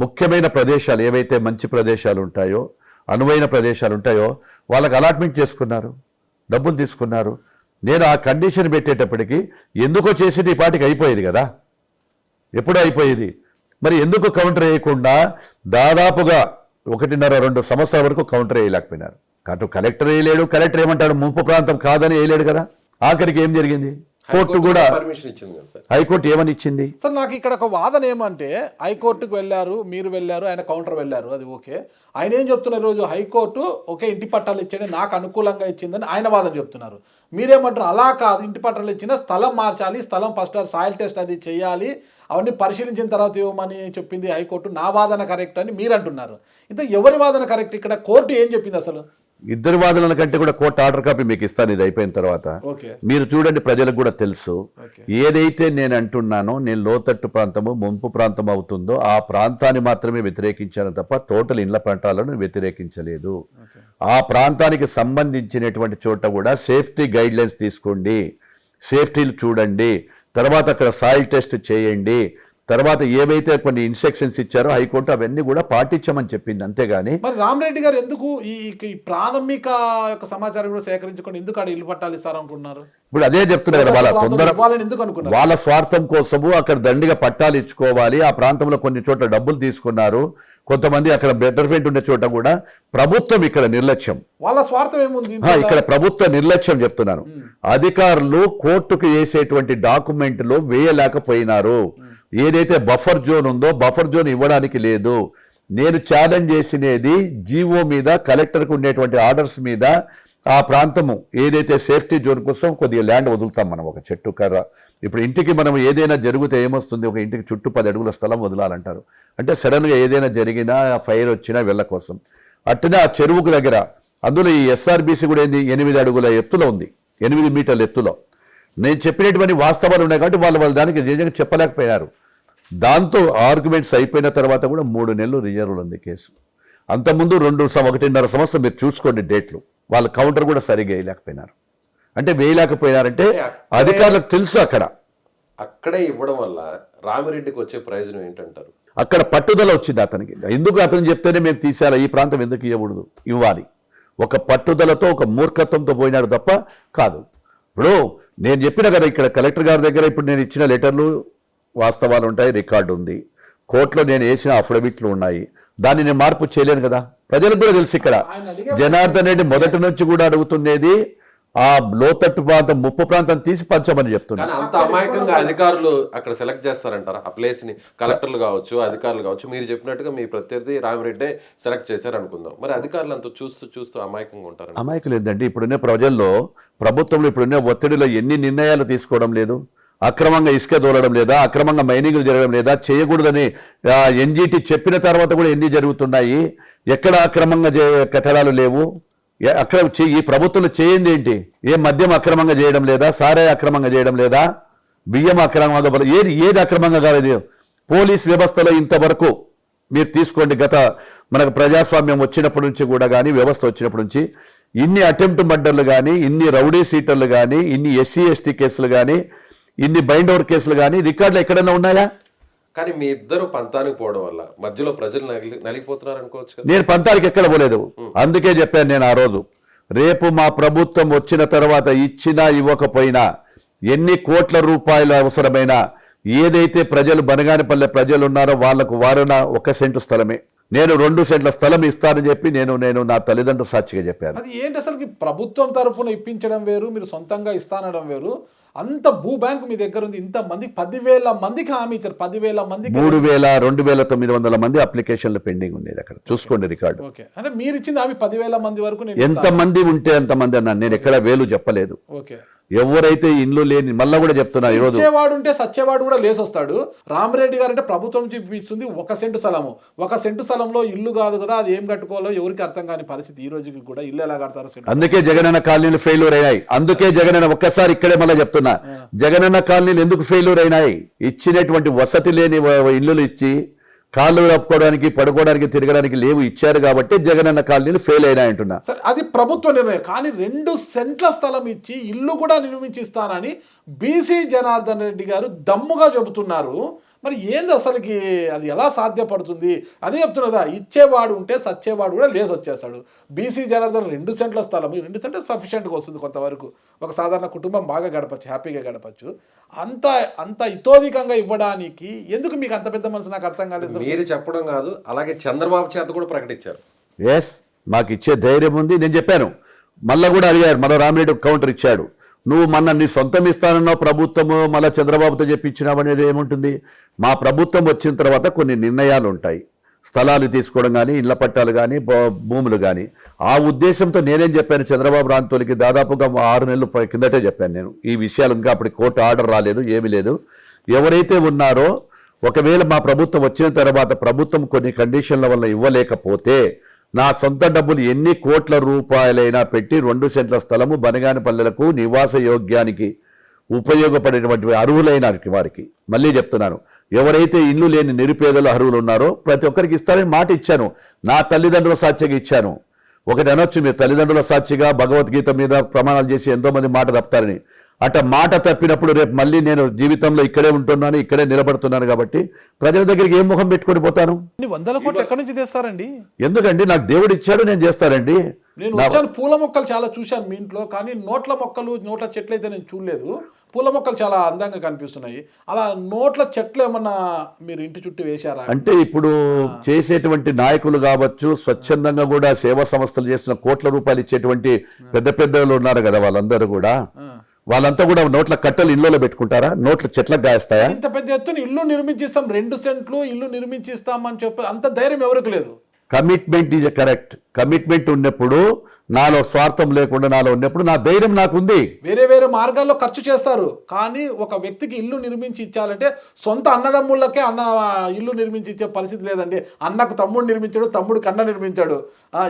ముఖ్యమైన ప్రదేశాలు ఏవైతే మంచి ప్రదేశాలు ఉంటాయో, అనువైన ప్రదేశాలు ఉంటాయో వాళ్ళకి అలాట్మెంట్ చేసుకున్నారు, డబ్బులు తీసుకున్నారు. నేను ఆ కండిషన్ పెట్టేటప్పటికి ఎందుకో చేసి ఈ పాటికి అయిపోయేది కదా, ఎప్పుడూ అయిపోయేది. మరి ఎందుకు కౌంటర్ వేయకుండా దాదాపుగా 1.5-2 సంవత్సరాల వరకు కౌంటర్ వేయలేకపోయినారు. అటు కలెక్టర్ వేయలేడు, కలెక్టర్ ఏమంటాడు ముంపు ప్రాంతం కాదని వేయలేడు కదా. ఆఖరికి ఏం జరిగింది, కోర్టు కూడా పర్మిషన్ ఇచ్చింది కదా సార్. హైకోర్టు ఏమని ఇచ్చింది సార్? నాకు ఇక్కడ ఒక వాదన ఏమంటే, హైకోర్టుకు వెళ్ళారు, మీరు వెళ్ళారు, ఆయన కౌంటర్ వెళ్ళారు, అది ఓకే. ఆయన ఏం చెప్తున్నారు, ఈరోజు హైకోర్టు ఒకే ఇంటి పట్టాలు ఇచ్చింది, నాకు అనుకూలంగా ఇచ్చిందని ఆయన వాదన చెప్తున్నారు. మీరేమంటారు, అలా కాదు, ఇంటి పట్టాలు ఇచ్చిన స్థలం మార్చాలి, స్థలం ఫస్ట్ సాయిల్ టెస్ట్ అది చేయాలి, అవన్నీ పరిశీలించిన తర్వాత ఇవ్వమని చెప్పింది హైకోర్టు, నా వాదన కరెక్ట్ అని మీరు అంటున్నారు. ఇంత ఎవరి వాదన కరెక్ట్? ఇక్కడ కోర్టు ఏం చెప్పింది అసలు? ఇద్దరు వాదనల కంటే కూడా కోర్టు ఆర్డర్ కాపీ మీకు ఇస్తాను, ఇది అయిపోయిన తర్వాత మీరు చూడండి, ప్రజలకు కూడా తెలుసు. ఏదైతే నేను అంటున్నానో, నేను లోతట్టు ప్రాంతము ముంపు ప్రాంతం అవుతుందో ఆ ప్రాంతాన్ని మాత్రమే వ్యతిరేకించాను తప్ప టోటల్ ఇండ్ల పట్టాలను వ్యతిరేకించలేదు. ఆ ప్రాంతానికి సంబంధించినటువంటి చోట కూడా సేఫ్టీ గైడ్ లైన్స్ తీసుకోండి, సేఫ్టీలు చూడండి, తర్వాత అక్కడ సాయిల్ టెస్ట్ చేయండి, తర్వాత ఏవైతే కొన్ని ఇన్స్ట్రక్షన్స్ ఇచ్చారో హైకోర్టు అవన్నీ కూడా పాటించమని చెప్పింది. అంతేగాని మరి రామరెడ్డి గారు ఎందుకు ఈ ప్రాథమిక యొక్క సమాచారం కూడా సేకరించుకొని ఎందుకు అక్కడ ఇల్లు పట్టాలు ఇస్తారనుకున్నారు? ఇప్పుడు అదే చెప్తున్నారు, వాళ్ళ తొందర వాళ్ళ స్వార్థం కోసము అక్కడ దండిగా పట్టాలు ఇచ్చుకోవాలి. ఆ ప్రాంతంలో కొన్ని చోట్ల డబ్బులు తీసుకున్నారు, కొంతమంది అక్కడ బెటర్మెంట్ ఉండే చోట కూడా ప్రభుత్వం ఇక్కడ నిర్లక్ష్యం, వాళ్ళ స్వార్థం ఏముంది ఇక్కడ ప్రభుత్వ నిర్లక్ష్యం చెప్తున్నాను. అధికారులు కోర్టుకు వేసేటువంటి డాక్యుమెంట్లు వేయలేకపోయినారు. ఏదైతే బఫర్ జోన్ ఉందో బఫర్ జోన్ ఇవ్వడానికి లేదు. నేను ఛాలెంజ్ చేసినది జీవో మీద, కలెక్టర్కి ఉండేటువంటి ఆర్డర్స్ మీద. ఆ ప్రాంతము ఏదైతే సేఫ్టీ జోన్ కోసం కొద్దిగా ల్యాండ్ వదులుతాం మనం, ఒక చెట్టు కర్ర. ఇప్పుడు ఇంటికి మనం ఏదైనా జరిగితే ఏమొస్తుంది, ఒక ఇంటికి చుట్టూ 10 అడుగుల స్థలం వదలాలంటారు. అంటే సడన్గా ఏదైనా జరిగినా, ఫైర్ వచ్చినా వీళ్ళ కోసం. అట్టనే ఆ చెరువుకు దగ్గర అందులో ఈ ఎస్ఆర్బీసీ కూడా ఏంది 8 అడుగుల ఎత్తులో ఉంది, 8 మీటర్ల ఎత్తులో. నేను చెప్పినటువంటి వాస్తవాలు ఉన్నాయి కాబట్టి వాళ్ళు దానికి నిజంగా చెప్పలేకపోయారు. దాంతో ఆర్గ్యుమెంట్స్ అయిపోయిన తర్వాత కూడా 3 నెలలు రిజర్వ్లో ఉంది కేసు. అంతకుముందు 1.5 సంవత్సరం మీరు చూసుకోండి డేట్లు. వాళ్ళ కౌంటర్ కూడా సరిగా వేయలేకపోయినారు. అంటే వేయలేకపోయినారంటే అధికారులకు తెలుసు అక్కడే ఇవ్వడం వల్ల రామిరెడ్డికి వచ్చే ప్రయోజనం ఏంటంటారు? అక్కడ పట్టుదల వచ్చింది అతనికి. ఎందుకు అతను చెప్తేనే మేము తీసేయాలి, ఈ ప్రాంతం ఎందుకు ఇవ్వకూడదు, ఇవ్వాలి. ఒక పట్టుదలతో, ఒక మూర్ఖత్వంతో పోయినాడు తప్ప కాదు. ఇప్పుడు నేను చెప్పిన కదా, ఇక్కడ కలెక్టర్ గారి దగ్గర ఇప్పుడు నేను ఇచ్చిన లెటర్లు వాస్తవాలు ఉంటాయి, రికార్డు ఉంది, కోర్టులో నేను వేసిన అఫిడవిట్లు ఉన్నాయి. దాన్ని నేను మార్పు చేయలేను కదా. ప్రజలకు కూడా తెలుసు. ఇక్కడ జనార్దన్ రెడ్డి మొదటి నుంచి కూడా అడుగుతున్నది ఆ లోతట్టు ప్రాంతం, ముప్పు ప్రాంతం తీసి పంచమని చెప్తున్నారు. అంత అమాయకంగా అధికారులు అక్కడ సెలెక్ట్ చేస్తారంటారా ఆ ప్లేస్ ని? కలెక్టర్లు కావచ్చు, అధికారులు కావచ్చు, మీరు చెప్పినట్టుగా మీ ప్రత్యర్థి రామిరెడ్డి సెలెక్ట్ చేశారు అనుకుందాం, మరి అధికారులు అంతా చూస్తూ అమాయకంగా ఉంటారు. అమాయకులు ఏంటంటే ఇప్పుడున్న ప్రజల్లో, ప్రభుత్వంలో ఇప్పుడున్న ఒత్తిడిలో ఎన్ని నిర్ణయాలు తీసుకోవడం లేదు. అక్రమంగా ఇసుక దోలడం లేదా, అక్రమంగా మైనింగ్లు జరగడం లేదా, చేయకూడదని ఎన్జిటి చెప్పిన తర్వాత కూడా ఎన్ని జరుగుతున్నాయి. ఎక్కడ అక్రమంగా కట్టడాలు లేవు. అక్కడ ఈ ప్రభుత్వంలో చేయండి ఏంటి? ఏ మద్యం అక్రమంగా చేయడం లేదా, సారాయి అక్రమంగా చేయడం లేదా, బియ్యం అక్రమంగా, ఏది అక్రమంగా కాలేదు. పోలీస్ వ్యవస్థలో ఇంతవరకు మీరు తీసుకోండి, మనకు ప్రజాస్వామ్యం వచ్చినప్పటి నుంచి కూడా కానీ, వ్యవస్థ వచ్చినప్పటి నుంచి ఇన్ని అటెంప్ట్ మర్డర్లు కానీ, ఇన్ని రౌడీ సీటర్లు కానీ, ఇన్ని ఎస్సీ ఎస్టీ కేసులు కానీ, ఇన్ని బైండ్ ఓవర్ కేసులు కానీ రికార్డులు ఎక్కడైనా ఉన్నాయా? కానీ మీ ఇద్దరు పంతానికి పోవడం వల్ల మధ్యలో ప్రజలు నలిగిపోతున్నారు అనుకోవచ్చు కదా. నేను పంతానికి ఎక్కడ పోలేదు. అందుకే చెప్పాను నేను ఆ రోజు, రేపు మా ప్రభుత్వం వచ్చిన తర్వాత ఇచ్చినా ఇవ్వకపోయినా, ఎన్ని కోట్ల రూపాయలు అవసరమైనా, ఏదైతే ప్రజలు బనగానిపల్లె ప్రజలు ఉన్నారో వాళ్లకు వారున 1 సెంటు స్థలమే, నేను 2 సెంట్ల స్థలం ఇస్తానని చెప్పి నేను నా తల్లిదండ్రులు సాక్షిగా చెప్పాను. అది ఏంటి అసలు? ప్రభుత్వం తరఫున ఇప్పించడం వేరు, మీరు సొంతంగా ఇస్తానడం వేరు. అంత భూ బ్యాంక్ మీ దగ్గర ఉంది. ఇంత మంది 10,000 మందికి హామీ ఇచ్చారు. 10,000 మందికి 2,900 మంది అప్లికేషన్లు పెండింగ్ ఉండేది. అక్కడ చూసుకోండి రికార్డు. ఓకే, అంటే మీరు ఇచ్చింది హామీ 10,000 మంది వరకు. ఎంత మంది ఉంటే అంతమంది అన్నాను, నేను ఎక్కడ వేలు చెప్పలేదు. ఓకే, ఎవరైతే ఇల్లు లేని, మళ్ళా కూడా చెప్తున్నా, ఈరోజు ఇచ్చేవాడు ఉంటే సచ్చేవాడు కూడా లేసి వస్తాడు. రామిరెడ్డి గారు అంటే ప్రభుత్వం నుంచి ఇప్పిస్తుంది 1 సెంటు స్థలము. 1 సెంటు స్థలంలో ఇల్లు కాదు కదా, అది ఏం కట్టుకోవాలో ఎవరికి అర్థం కాని పరిస్థితి. ఈ రోజుకి కూడా ఇల్లు ఎలా కడతారు? అందుకే జగనన్న కాలనీలు ఫెయిల్యూర్ అయ్యాయి. అందుకే జగనన్న, ఒక్కసారి ఇక్కడే మళ్ళీ చెప్తున్నా, జగనన్న కాలనీలు ఎందుకు ఫెయిల్యూర్ అయినాయి? ఇచ్చినటువంటి వసతి లేని ఇల్లులు ఇచ్చి కాళ్ళు కప్పుకోవడానికి, పడుకోవడానికి, తిరగడానికి లేవు ఇచ్చారు కాబట్టి జగనన్న కాలనీలు ఫెయిల్ అయినాయి అంటున్నా. సరే, అది ప్రభుత్వ నిర్ణయం. కానీ 2 సెంట్ల స్థలం ఇచ్చి ఇల్లు కూడా నిర్మించిస్తానని బీసీ జనార్దన్ రెడ్డి గారు దమ్ముగా చెబుతున్నారు. మరి ఏంది అసలుకి? అది ఎలా సాధ్యపడుతుంది? అదే చెప్తున్నదా, ఇచ్చేవాడు ఉంటే సచ్చేవాడు కూడా లేసి వచ్చేస్తాడు. బీసీ జనార్దన్ 2 సెంట్ల స్థలం, 2 సెంట్లు సఫిషియెంట్గా వస్తుంది కొంతవరకు. ఒక సాధారణ కుటుంబం బాగా గడపచ్చు, హ్యాపీగా గడపచ్చు. అంత ఇతోధికంగా ఇవ్వడానికి ఎందుకు మీకు అంత పెద్ద మనసు? నాకు అర్థం కాలేదు. మీరు చెప్పడం కాదు, అలాగే చంద్రబాబు చేత కూడా ప్రకటించారు. ఎస్, మాకు ఇచ్చే ధైర్యం ఉంది. నేను చెప్పాను, మళ్ళా కూడా అడిగారు, మన రామిరెడ్డి కౌంటర్ ఇచ్చాడు. నువ్వు మొన్న నీ సొంతం ఇస్తానన్నావు ప్రభుత్వము, మళ్ళీ చంద్రబాబుతో చెప్పించినావు అనేది ఏముంటుంది? మా ప్రభుత్వం వచ్చిన తర్వాత కొన్ని నిర్ణయాలు ఉంటాయి. స్థలాలు తీసుకోవడం కానీ, ఇళ్ల పట్టాలు కానీ, భూములు కానీ. ఆ ఉద్దేశంతో నేనేం చెప్పాను, చంద్రబాబు రాంతోలికి దాదాపుగా 6 నెలల కిందటే చెప్పాను నేను ఈ విషయాలు. ఇంకా అప్పటి కోర్టు ఆర్డర్ రాలేదు, ఏమీ లేదు. ఎవరైతే ఉన్నారో, ఒకవేళ మా ప్రభుత్వం వచ్చిన తర్వాత ప్రభుత్వం కొన్ని కండిషన్ల వల్ల ఇవ్వలేకపోతే, నా సొంత డబ్బులు ఎన్ని కోట్ల రూపాయలైనా పెట్టి 2 సెంట్ల స్థలము బనగానిపల్లెలకు నివాస యోగ్యానికి ఉపయోగపడేటువంటి అర్హులైన వారికి, మళ్ళీ చెప్తున్నాను, ఎవరైతే ఇల్లు లేని నిరుపేదలు అర్హులు ఉన్నారో ప్రతి ఒక్కరికి ఇస్తారని మాట ఇచ్చాను. నా తల్లిదండ్రుల సాక్షిగా ఇచ్చాను. ఒకటి అనొచ్చు, మీరు తల్లిదండ్రుల సాక్షిగా భగవద్గీత మీద ప్రమాణాలు చేసి ఎంతో మంది మాట తప్పుతారని. మాట తప్పినప్పుడు రేపు మళ్ళీ నేను జీవితంలో ఇక్కడే ఉంటున్నాను, ఇక్కడే నిలబడుతున్నాను కాబట్టి ప్రజల దగ్గరికి ఏం ముఖం పెట్టుకొని పోతాను? 100 కోట్లు ఎక్కడి నుంచి తెస్తారండి? ఎందుకండి, నాకు దేవుడు ఇచ్చాడు, నేను చేస్తానండి. నేను వచ్చాను, పూల మొక్కలు చాలా చూశాను మీ ఇంట్లో, కానీ నోట్ల మొక్కలు, నోట్ల చెట్లు అయితే నేను చూడలేదు. పూల మొక్కలు చాలా అందంగా కనిపిస్తున్నాయి. అలా నోట్ల చెట్లు ఏమన్నా మీరు ఇంటి చుట్టూ వేశారా? అంటే ఇప్పుడు చేసేటువంటి నాయకులు కావచ్చు, స్వచ్ఛందంగా కూడా సేవా సంస్థలు చేస్తున్న కోట్ల రూపాయలు ఇచ్చేటువంటి పెద్ద పెద్దలు ఉన్నారు కదా, వాళ్ళందరూ కూడా, వాళ్ళంతా కూడా నోట్ల కట్టలు ఇళ్ళలో పెట్టుకుంటారా? నోట్ల చెట్లకు గాయస్తాయా? ఇంత పెద్ద ఎత్తున ఇల్లు నిర్మించిస్తాం, 2 సెంట్లు ఇల్లు నిర్మించిస్తాం అని చెప్పి అంత ధైర్యం ఎవరికి లేదు. Commitment is correct. కమిట్మెంట్ ఉన్నప్పుడు నాలో స్వార్థం లేకుండా నాలో ఉన్నప్పుడు నా ధైర్యం నాకుంది. వేరే వేరే మార్గాల్లో ఖర్చు చేస్తారు, కానీ ఒక వ్యక్తికి ఇల్లు నిర్మించి ఇచ్చాలంటే సొంత అన్నదమ్ముళ్ళకే ఇల్లు నిర్మించి ఇచ్చే పరిస్థితి లేదండి. అన్నకు తమ్ముడు నిర్మించాడు, తమ్ముడికి అన్న నిర్మించాడు.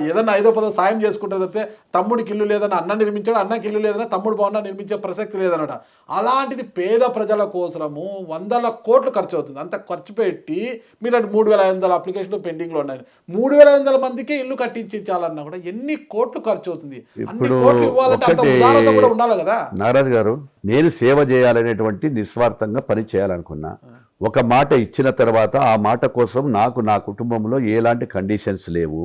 ఏదన్నా 5-10 సాయం చేసుకుంటే తమ్ముడికి ఇల్లు లేదని అన్న నిర్మించాడు, అన్నకి ఇల్లు లేదని తమ్ముడు బాగున్నా నిర్మించే ప్రసక్తి లేదన్నమాట. అలాంటిది పేద ప్రజల కోసము 100 కోట్లు ఖర్చు అవుతుంది. అంత ఖర్చు పెట్టి మీరు 3500 అప్లికేషన్లు పెండింగ్లో ఉన్నాయి. 3500 మందికి ఇల్లు కట్టించాలన్నా కూడా ఎన్ని కోట్లు ఖర్చు అవుతుంది? ఇప్పుడు ఉండాలి కదా. నారాజు గారు, నేను సేవ చేయాలనేటువంటి నిస్వార్థంగా పని చేయాలనుకున్నా. ఒక మాట ఇచ్చిన తర్వాత ఆ మాట కోసం నాకు నా కుటుంబంలో ఎలాంటి కండిషన్స్ లేవు.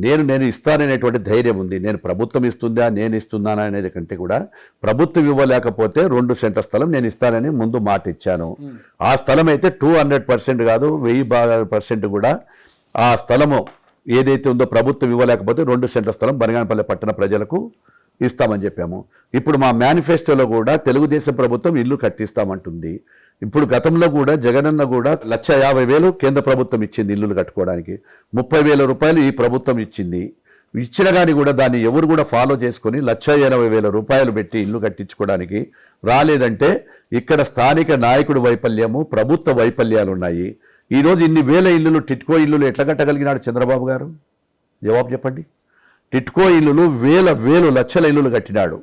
నేను ఇస్తాననేటువంటి ధైర్యం ఉంది. నేను ప్రభుత్వం ఇస్తుందా నేను ఇస్తున్నానా అనేది కంటే కూడా ప్రభుత్వం ఇవ్వలేకపోతే 2 సెంట్ల స్థలం నేను ఇస్తానని ముందు మాట ఇచ్చాను. ఆ స్థలం అయితే 200% కాదు, 1000% కూడా ఆ స్థలము ఏదైతే ఉందో ప్రభుత్వం ఇవ్వలేకపోతే 2 సెంట్ల స్థలం బనగానపల్లి పట్టణ ప్రజలకు ఇస్తామని చెప్పాము. ఇప్పుడు మా మేనిఫెస్టోలో కూడా తెలుగుదేశం ప్రభుత్వం ఇల్లు కట్టిస్తామంటుంది. ఇప్పుడు గతంలో కూడా జగనన్న కూడా 1,50,000 కేంద్ర ప్రభుత్వం ఇచ్చింది ఇల్లులు కట్టుకోవడానికి. 30,000 రూపాయలు ఈ ప్రభుత్వం ఇచ్చింది. ఇచ్చిన కానీ కూడా దాన్ని ఎవరు కూడా ఫాలో చేసుకొని 1,80,000 రూపాయలు పెట్టి ఇల్లు కట్టించుకోవడానికి రాలేదంటే ఇక్కడ స్థానిక నాయకుడి వైఫల్యము, ప్రభుత్వ వైఫల్యాలు ఉన్నాయి. ఈరోజు ఇన్ని వేల ఇల్లులు, టిట్కో ఇల్లులు ఎట్లా కట్టగలిగినాడు చంద్రబాబు గారు? జవాబు చెప్పండి. టిట్కో ఇల్లులు వేలు లక్షల ఇల్లులు కట్టినాడు.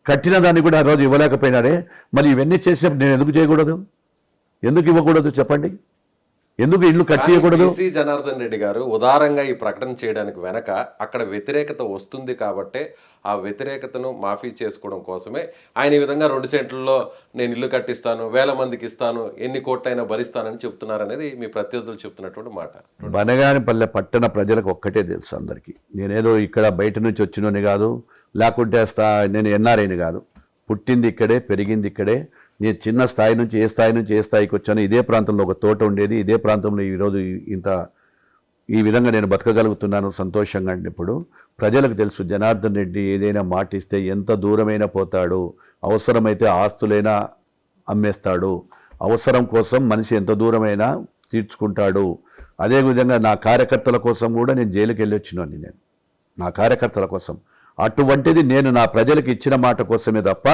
కట్టిన దాన్ని కూడా ఆ రోజు ఇవ్వలేకపోయినాడే. మరి ఇవన్నీ చేసినప్పుడు నేను ఎందుకు చేయకూడదు? ఎందుకు ఇవ్వకూడదు చెప్పండి? ఎందుకు ఇల్లు కట్టియకూడదు? సి జనార్దన్ రెడ్డి గారు ఉదారంగా ఈ ప్రకటన చేయడానికి వెనక అక్కడ వ్యతిరేకత వస్తుంది కాబట్టే ఆ వ్యతిరేకతను మాఫీ చేసుకోవడం కోసమే ఆయన ఈ విధంగా 2 సెంట్లలో నేను ఇల్లు కట్టిస్తాను, 1000 మందికి ఇస్తాను, ఎన్ని కోట్లైనా భరిస్తానని చెప్తున్నారనేది మీ ప్రత్యర్థులు చెప్తున్నటువంటి మాట. బనగానపల్లె పట్టణ ప్రజలకు ఒక్కటే తెలుసు అందరికీ. నేనేదో ఇక్కడ బయట నుంచి వచ్చినోని కాదు, లేకుంటే నేను ఎన్ఆర్ఐని కాదు. పుట్టింది ఇక్కడే, పెరిగింది ఇక్కడే. నేను చిన్న స్థాయి నుంచి ఏ స్థాయికి వచ్చాను. ఇదే ప్రాంతంలో ఒక తోట ఉండేది. ఇదే ప్రాంతంలో ఈరోజు ఈ విధంగా నేను బతకగలుగుతున్నాను సంతోషంగా. ఇప్పుడు ప్రజలకు తెలుసు జనార్దన్ రెడ్డి ఏదైనా మాటిస్తే ఎంత దూరమైనా పోతాడు. అవసరమైతే ఆస్తులైనా అమ్మేస్తాడు. అవసరం కోసం మనిషి ఎంత దూరమైనా తీర్చుకుంటాడు. అదేవిధంగా నా కార్యకర్తల కోసం కూడా నేను జైలుకి వెళ్ళి వచ్చినాను. నేను నా కార్యకర్తల కోసం అటువంటిది నేను నా ప్రజలకు ఇచ్చిన మాట కోసమే తప్ప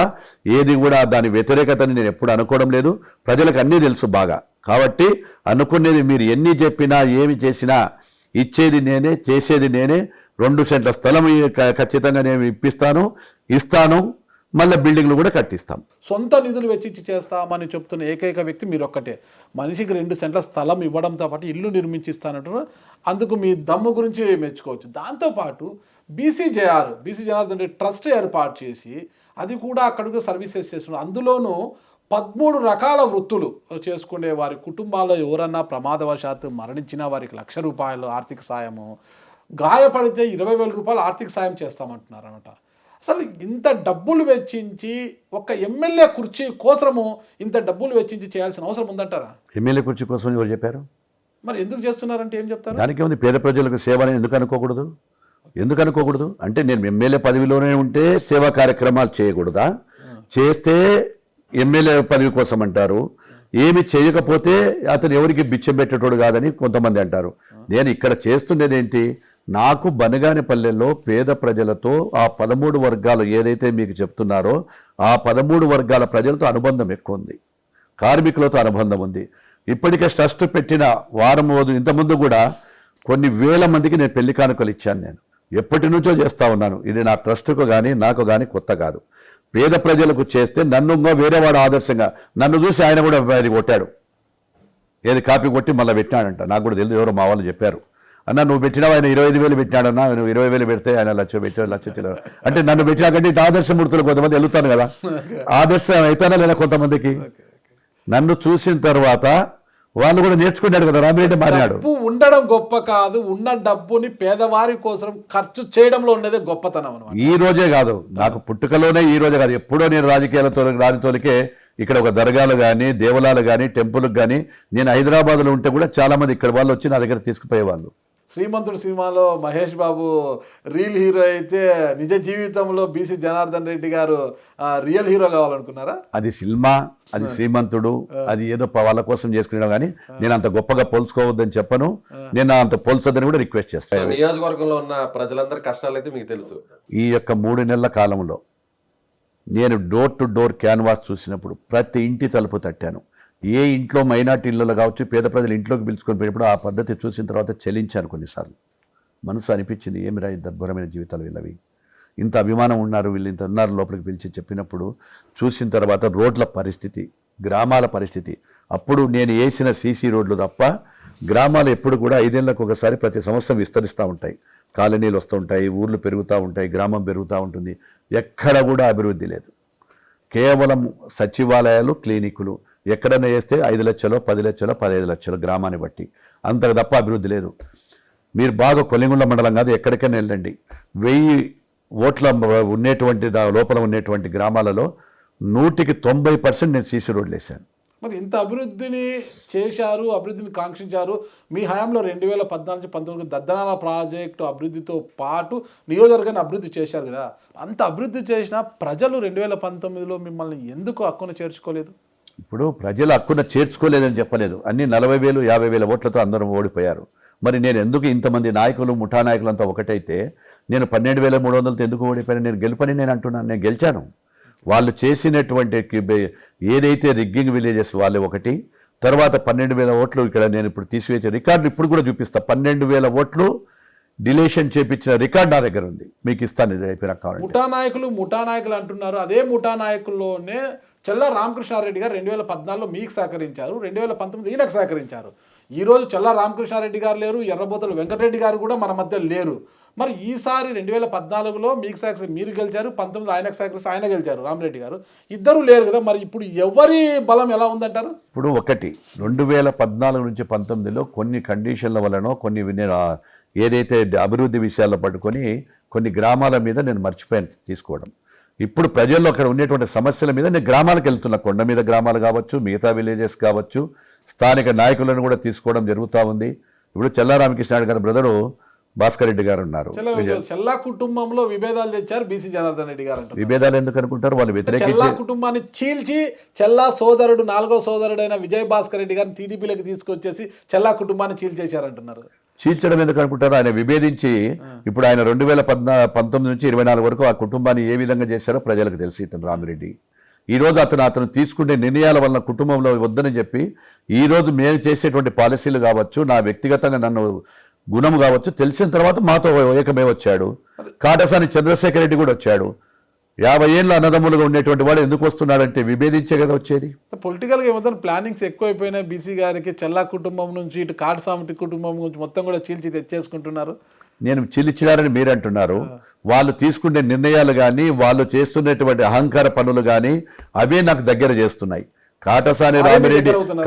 ఏది కూడా దాని వ్యతిరేకతని నేను ఎప్పుడు అనుకోవడం లేదు. ప్రజలకు అన్నీ తెలుసు బాగా. కాబట్టి అనుకునేది మీరు ఎన్ని చెప్పినా ఏమి చేసినా ఇచ్చేది నేనే, చేసేది నేనే. 2 సెంట్ల స్థలం ఖచ్చితంగా నేను ఇస్తాను. మళ్ళీ బిల్డింగ్లు కూడా కట్టిస్తాం. సొంత నిధులు వెచ్చించి చేస్తామని చెప్తున్న ఏకైక వ్యక్తి మీరు ఒక్కటే. మనిషికి 2 సెంట్ల స్థలం ఇవ్వడంతో పాటు ఇల్లు నిర్మించిస్తానంటారు. అందుకు మీ దమ్ము గురించి మెచ్చుకోవచ్చు. దాంతోపాటు బీసీ జనార్దన్ రెడ్డి ట్రస్ట్ ఏర్పాటు చేసి అది కూడా అక్కడికి సర్వీసెస్ చేస్తున్నారు. అందులోనూ 13 రకాల వృత్తులు చేసుకునే వారి కుటుంబాల్లో ఎవరన్నా ప్రమాదవశాత్తు మరణించినా వారికి ₹1,00,000 ఆర్థిక సాయము, గాయపడితే 20,000 రూపాయలు ఆర్థిక సాయం చేస్తామంటున్నారు అన్నమాట. అసలు ఇంత డబ్బులు వెచ్చించి ఒక ఎమ్మెల్యే కుర్చీ కోసము ఇంత డబ్బులు వెచ్చించి చేయాల్సిన అవసరం ఉందంటారా? ఎమ్మెల్యే కుర్చీ కోసం ఎవరు చెప్పారు? మరి ఎందుకు చేస్తున్నారంటే ఏం చెప్తారు? దానికి ఉంది పేద ప్రజలకు సేవ అని ఎందుకు అనుకోకూడదు? అంటే నేను ఎమ్మెల్యే పదవిలోనే ఉంటే సేవా కార్యక్రమాలు చేయకూడదా? చేస్తే ఎమ్మెల్యే పదవి కోసం అంటారు. ఏమి చేయకపోతే అతను ఎవరికి బిచ్చం పెట్టేటోడు కాదని కొంతమంది అంటారు. నేను ఇక్కడ చేస్తుండేది ఏంటి? నాకు బనగానపల్లెలో పేద ప్రజలతో ఆ 13 వర్గాలు ఏదైతే మీకు చెప్తున్నారో ఆ 13 వర్గాల ప్రజలతో అనుబంధం ఎక్కువ ఉంది. కార్మికులతో అనుబంధం ఉంది. ఇప్పటికే ట్రస్ట్ పెట్టిన వారం రోజు ఇంతకుముందు కూడా కొన్ని వేల మందికి నేను పెళ్లి కానుకలు ఇచ్చాను. నేను ఎప్పటి నుంచో చేస్తూ ఉన్నాను. ఇది నా ట్రస్ట్కు కానీ నాకు కానీ కొత్త కాదు. పేద ప్రజలకు చేస్తే నన్ను వేరేవాడు ఆదర్శంగా నన్ను చూసి ఆయన కూడా అది కొట్టాడు. ఏది కాపీ కొట్టి మళ్ళీ పెట్టినాడంట. నాకు కూడా తెలియదు, ఎవరో మా వాళ్ళు చెప్పారు. అన్న నువ్వు పెట్టినావు, ఆయన 25,000 పెట్టినాడన్నా, నువ్వు 20,000 పెడితే ఆయన 1,00,000 పెట్టాడు, 1,00,000 అంటే నన్ను పెట్టినాకంటే ఇటు ఆదర్శమూర్తులు కొంతమంది వెళ్తాను కదా, ఆదర్శం అవుతానా లేదా కొంతమందికి. నన్ను చూసిన తర్వాత వాళ్ళు కూడా నేర్చుకున్నాడు కదా, రామిరెడ్డి మారినాడు. డబ్బు ఉండడం గొప్ప కాదు, ఉన్న డబ్బుని పేదవారి కోసం ఖర్చు చేయడంలో ఉన్నదే గొప్పతనం అన్నమాట. ఈ రోజే కాదు, నాకు పుట్టుకలోనే ఈ రోజే కాదు, ఎప్పుడో నేను రాజకీయాలతోలికే ఇక్కడ ఒక దర్గాలు కానీ దేవాలయాలు కానీ టెంపుల్కి కానీ నేను హైదరాబాద్లో ఉంటే కూడా చాలా మంది ఇక్కడ వాళ్ళు వచ్చి నా దగ్గర తీసుకుపోయేవాళ్ళు. శ్రీమంతుడు సినిమాలో మహేష్ బాబు రియల్ హీరో అయితే నిజ జీవితంలో బీసీ జనార్దన్ రెడ్డి గారు రియల్ హీరో కావాలనుకున్నారా? అది సినిమా, అది శ్రీమంతుడు, అది ఏదో వాళ్ళ కోసం చేసుకున్నాడు. కానీ నేను అంత గొప్పగా పోల్చుకోవద్దని చెప్పను, నేను అంత పోల్చొద్దని కూడా రిక్వెస్ట్ సో చేస్తాను. నియోజకవర్గంలో ఉన్న ప్రజలందరి కష్టాలు అయితే మీకు తెలుసు. ఈ యొక్క 3 నెలల కాలంలో నేను డోర్ టు డోర్ క్యాన్వాస్ చూసినప్పుడు ప్రతి ఇంటి తలుపు తట్టాను. ఏ ఇంట్లో మైనార్టీ ఇళ్ళలో కావచ్చు, పేద ప్రజలు ఇంట్లోకి పిలుచుకొని పోయినప్పుడు ఆ పద్ధతి చూసిన తర్వాత చలించాను కొన్నిసార్లు. మనసు అనిపించింది, ఏమిరా ఈ దర్భరమైన జీవితాలు వీళ్ళవి, ఇంత అభిమానం ఉన్నారు వీళ్ళు, ఇంత ఉన్నారు లోపలికి పిలిచి చెప్పినప్పుడు చూసిన తర్వాత రోడ్ల పరిస్థితి, గ్రామాల పరిస్థితి. అప్పుడు నేను వేసిన సీసీ రోడ్లు తప్ప గ్రామాలు ఎప్పుడు కూడా 5 ఏళ్లకు ఒకసారి ప్రతి సంవత్సరం విస్తరిస్తూ ఉంటాయి, కాలనీలు వస్తూ ఉంటాయి, ఊర్లు పెరుగుతూ ఉంటాయి, గ్రామం పెరుగుతూ ఉంటుంది. ఎక్కడ కూడా అభివృద్ధి లేదు. కేవలం సచివాలయాలు, క్లినికులు ఎక్కడైనా వేస్తే 5 లక్షలు, 10 లక్షలు, 15 లక్షలు గ్రామాన్ని బట్టి, అంతకు తప్ప అభివృద్ధి లేదు. మీరు బాగా కొలింగుండ మండలం కాదు, ఎక్కడికైనా వెళ్ళండి, 1000 ఓట్ల ఉండేటువంటి లోపల ఉండేటువంటి గ్రామాలలో 100% నేను సీసీ రోడ్లు వేశాను. మరి ఇంత అభివృద్ధిని చేశారు, అభివృద్ధిని కాంక్షించారు. మీ హయాంలో 2014-19 దద్దనాల ప్రాజెక్టు అభివృద్ధితో పాటు నియోజకవర్గాన్ని అభివృద్ధి చేశారు కదా. అంత అభివృద్ధి చేసినా ప్రజలు 2019లో మిమ్మల్ని ఎందుకు హక్కున చేర్చుకోలేదు? ఇప్పుడు ప్రజలు హక్కున చేర్చుకోలేదని చెప్పలేదు, అన్ని 40,000, 50,000 ఓట్లతో అందరం ఓడిపోయారు. మరి నేను ఎందుకు ఇంతమంది నాయకులు, ముఠా నాయకులంతా ఒకటైతే నేను 12,300తో ఎందుకు ఓడిపోయాను? నేను గెలుపని నేను అంటున్నాను. నేను గెలిచాను. వాళ్ళు చేసినటువంటి ఏదైతే రిగ్గింగ్ విలేజెస్ వాళ్ళు ఒకటి, తర్వాత 12,000 ఓట్లు ఇక్కడ నేను ఇప్పుడు తీసివేసే రికార్డు ఇప్పుడు కూడా చూపిస్తా. 12,000 ఓట్లు డిలేషన్ చేపించిన రికార్డు నా దగ్గర ఉంది, మీకు ఇస్తాను. ఇది అయిపోయిన ముఠా నాయకులు అంటున్నారు. అదే ముఠా నాయకుల్లోనే చెల్లా రామకృష్ణారెడ్డి గారు 2014లో మీకు సహకరించారు, 2019 ఈయనకు సహకరించారు. ఈరోజు చెల్లా రామకృష్ణారెడ్డి గారు లేరు, ఎర్రబోతల వెంకటరెడ్డి గారు కూడా మన మధ్య లేరు. మరి ఈసారి 2014లో మీకు సహకరించి మీరు గెలిచారు, 19 ఆయనకు సహకరిస్తే ఆయన గెలిచారు, రామరెడ్డి గారు, ఇద్దరు లేరు కదా. మరి ఇప్పుడు ఎవరి బలం ఎలా ఉందంటారు? ఇప్పుడు 2014 నుంచి 19లో కొన్ని కండిషన్ల వలన కొన్ని ఏదైతే అభివృద్ధి విషయాల్లో పట్టుకొని కొన్ని గ్రామాల మీద నేను మర్చిపోయాను తీసుకోవడం. ఇప్పుడు ప్రజల్లో అక్కడ ఉండేటువంటి సమస్యల మీద నేను గ్రామాలకు వెళ్తున్నా. కొండ మీద గ్రామాలు కావచ్చు, మిగతా విలేజెస్ కావచ్చు, స్థానిక నాయకులను కూడా తీసుకోవడం జరుగుతూ ఉంది. ఇప్పుడు చెల్లా రామకృష్ణ గారి బ్రదరు భాస్కర్ రెడ్డి గారు ఉన్నారు. చెల్లా కుటుంబంలో విభేదాలు తెచ్చారు బీసీ జనార్దన్ రెడ్డి గారు. విభేదాలు ఎందుకు అనుకుంటారు? వాళ్ళు వ్యతిరేకించి చెల్లా కుటుంబాన్ని చీల్చి చెల్లా సోదరుడు 4వ సోదరుడైన విజయ్ భాస్కర్ రెడ్డి గారిని టీడీపీలోకి తీసుకొచ్చేసి చెల్లా కుటుంబాన్ని చీల్చేశారంటున్నారు. చీల్చడం ఎందుకు అనుకుంటారు? ఆయన విభేదించి ఇప్పుడు ఆయన 2019 నుంచి 24 వరకు ఆ కుటుంబాన్ని ఏ విధంగా చేశారో ప్రజలకు తెలుసు. ఇతను రామిరెడ్డి ఈరోజు అతను తీసుకునే నిర్ణయాల వల్ల కుటుంబంలో వద్దని చెప్పి ఈరోజు మేము చేసేటువంటి పాలసీలు కావచ్చు, నా వ్యక్తిగతంగా నన్ను గుణం కావచ్చు తెలిసిన తర్వాత మాతో ఏకమే వచ్చాడు. కాటసాని చంద్రశేఖర్ రెడ్డి కూడా వచ్చాడు. 50 ఏళ్ళ అన్నదమ్ములుగా ఉండేటువంటి వాడు ఎందుకు వస్తున్నాడంటే విభేదించే కదా వచ్చేది. పొలిటికల్గా ఏమవుతుంది, ప్లానింగ్స్ ఎక్కువైపోయినాయి బీసీ గారికి. చెల్లా కుటుంబం నుంచి ఇటు కాటసామి కుటుంబం నుంచి మొత్తం కూడా చీల్చి తెచ్చేసుకుంటున్నారు. నేను చీల్చినారని మీరు అంటున్నారు. వాళ్ళు తీసుకునే నిర్ణయాలు కానీ, వాళ్ళు చేస్తున్నటువంటి అహంకార పనులు కానీ అవే నాకు దగ్గర చేస్తున్నాయి.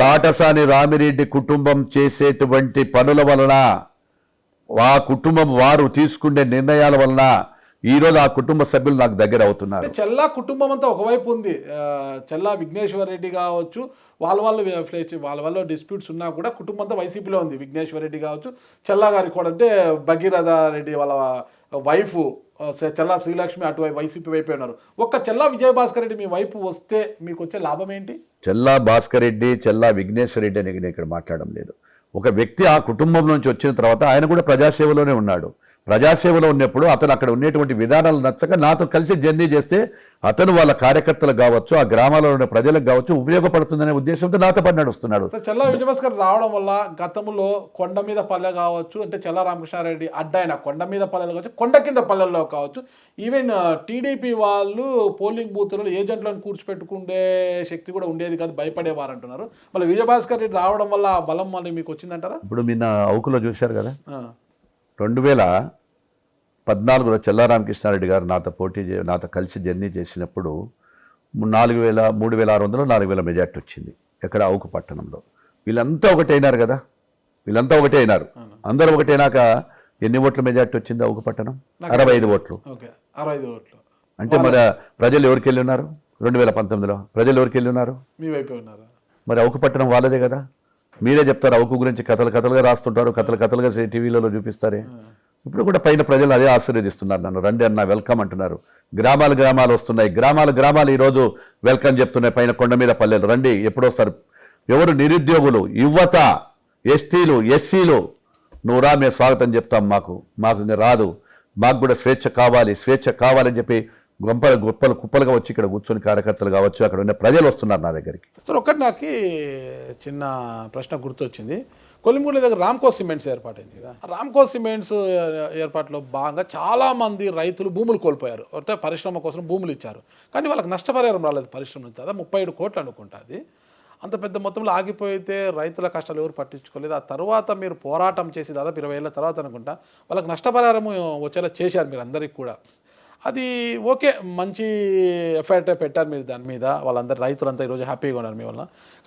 కాటసాని రామిరెడ్డి కుటుంబం చేసేటువంటి పనుల వలన, ఆ కుటుంబం వారు తీసుకునే నిర్ణయాల వలన ఈరోజు ఆ కుటుంబ సభ్యులు నాకు దగ్గర అవుతున్నారు. చెల్లా కుటుంబం అంతా ఒకవైపు ఉంది. చెల్లా విఘ్నేశ్వర్ రెడ్డి కావచ్చు, వాళ్ళ డిస్ప్యూట్స్ ఉన్నా కూడా కుటుంబం అంతా వైసీపీలో ఉంది. విఘ్నేశ్వర్ రెడ్డి కావచ్చు, చెల్లా గారికి కూడా అంటే భగీరథ రెడ్డి వాళ్ళ వైఫ్ చెల్లా శ్రీలక్ష్మి అటువైపు వైసీపీ వైపు ఉన్నారు. ఒక్క చెల్లా విజయభాస్కర్ రెడ్డి మీ వైపు వస్తే మీకు వచ్చే లాభం ఏంటి? చెల్లా భాస్కర్ రెడ్డి, చెల్లా విఘ్నేశ్వర్ రెడ్డి అని నేను ఇక్కడ మాట్లాడడం లేదు. ఒక వ్యక్తి ఆ కుటుంబం నుంచి వచ్చిన తర్వాత ఆయన కూడా ప్రజాసేవలోనే ఉన్నాడు. ప్రజాసేవలో ఉన్నప్పుడు అతను అక్కడ ఉండేటువంటి విధానాలు నచ్చక నాతో కలిసి జర్నీ చేస్తే అతను వాళ్ళ కార్యకర్తలకు కావచ్చు, ఆ గ్రామాల్లో ఉన్న ప్రజలకు కావచ్చు ఉపయోగపడుతుందనే ఉద్దేశంతో నాతో పని నడుస్తున్నాడు. చెల్లా విజయభాస్కర్ రావడం వల్ల గతంలో కొండ మీద పల్లె కావచ్చు, అంటే చెల్లా రామకృష్ణారెడ్డి అడ్డైన కొండ మీద పల్లెలు కావచ్చు, కొండ కింద పల్లెల్లో కావచ్చు, ఈవెన్ టీడీపీ వాళ్ళు పోలింగ్ బూత్లలో ఏజెంట్లను కూర్చిపెట్టుకునే శక్తి కూడా ఉండేది కాదు, భయపడేవారు అంటున్నారు. మళ్ళీ విజయభాస్కర్ రెడ్డి రావడం వల్ల బలం మళ్ళీ మీకు వచ్చిందంటారా? ఇప్పుడు నిన్న అవుకులో చూశారు కదా, 2014లో చెల్లా రామకృష్ణారెడ్డి గారు నాతో కలిసి జర్నీ చేసినప్పుడు 3,600, 4,000 మెజార్టీ వచ్చింది. ఎక్కడ అవుకు పట్టణంలో. వీళ్ళంతా ఒకటైనారు కదా, వీళ్ళంతా ఒకటే అయినారు. అందరూ ఒకటైనాక ఎన్ని ఓట్ల మెజార్టీ వచ్చింది అవుకు పట్టణం? 65 ఓట్లు. 65 ఓట్లు అంటే మరి ప్రజలు ఎవరికి వెళ్ళి ఉన్నారు? 2019లో ప్రజలు ఎవరికి వెళ్ళి ఉన్నారు? మీ వైపే ఉన్నారు. మరి అవుకు పట్టణం వాళ్ళదే కదా. మీరే చెప్తారు అవుకు గురించి కథలుగా రాస్తుంటారు, కథలుగా టీవీలలో చూపిస్తారే. ఇప్పుడు కూడా పైన ప్రజలు అదే ఆశీర్వదిస్తున్నారు నన్ను, రండి అన్న వెల్కమ్ అంటున్నారు. గ్రామాలు వస్తున్నాయి, గ్రామాలు ఈరోజు వెల్కమ్ చెప్తున్నాయి. పైన కొండ మీద పల్లెలు రండి, ఎప్పుడు వస్తారు? ఎవరు నిరుద్యోగులు, యువత, ఎస్టీలు, ఎస్సీలు, నువ్వు రా, మేము స్వాగతం చెప్తాం. మాకు ఇంకా రాదు, మాకు కూడా స్వేచ్ఛ కావాలని చెప్పి కుప్పలుగా వచ్చి ఇక్కడ కూర్చొని కార్యకర్తలు కావచ్చు, అక్కడ ఉన్న ప్రజలు వస్తున్నారు నా దగ్గరికి. సార్ ఒకటి నాకు చిన్న ప్రశ్న గుర్తొచ్చింది. కొల్లిమూల దగ్గర రామ్కో సిమెంట్స్ ఏర్పాటైంది కదా, రామ్కో సిమెంట్స్ ఏర్పాటులో భాగంగా చాలామంది రైతులు భూములు కోల్పోయారు. అంటే పరిశ్రమ కోసం భూములు ఇచ్చారు, కానీ వాళ్ళకి నష్టపరిహారం రాలేదు పరిశ్రమ నుంచి. అదే 37 కోట్లు అనుకుంటుంది. అంత పెద్ద మొత్తంలో ఆగిపోయితే రైతుల కష్టాలు ఎవరు పట్టించుకోలేదు. ఆ తర్వాత మీరు పోరాటం చేసి దాదాపు 20 ఏళ్ళ తర్వాత అనుకుంటా వాళ్ళకి నష్టపరిహారం వచ్చేలా చేశారు మీరు అందరికీ కూడా. అది ఓకే, మంచి ఎఫర్ట్ పెట్టారు మీరు దాని మీద. వాళ్ళందరూ రైతులంతా ఈరోజు హ్యాపీగా ఉన్నారు మీ వల్ల.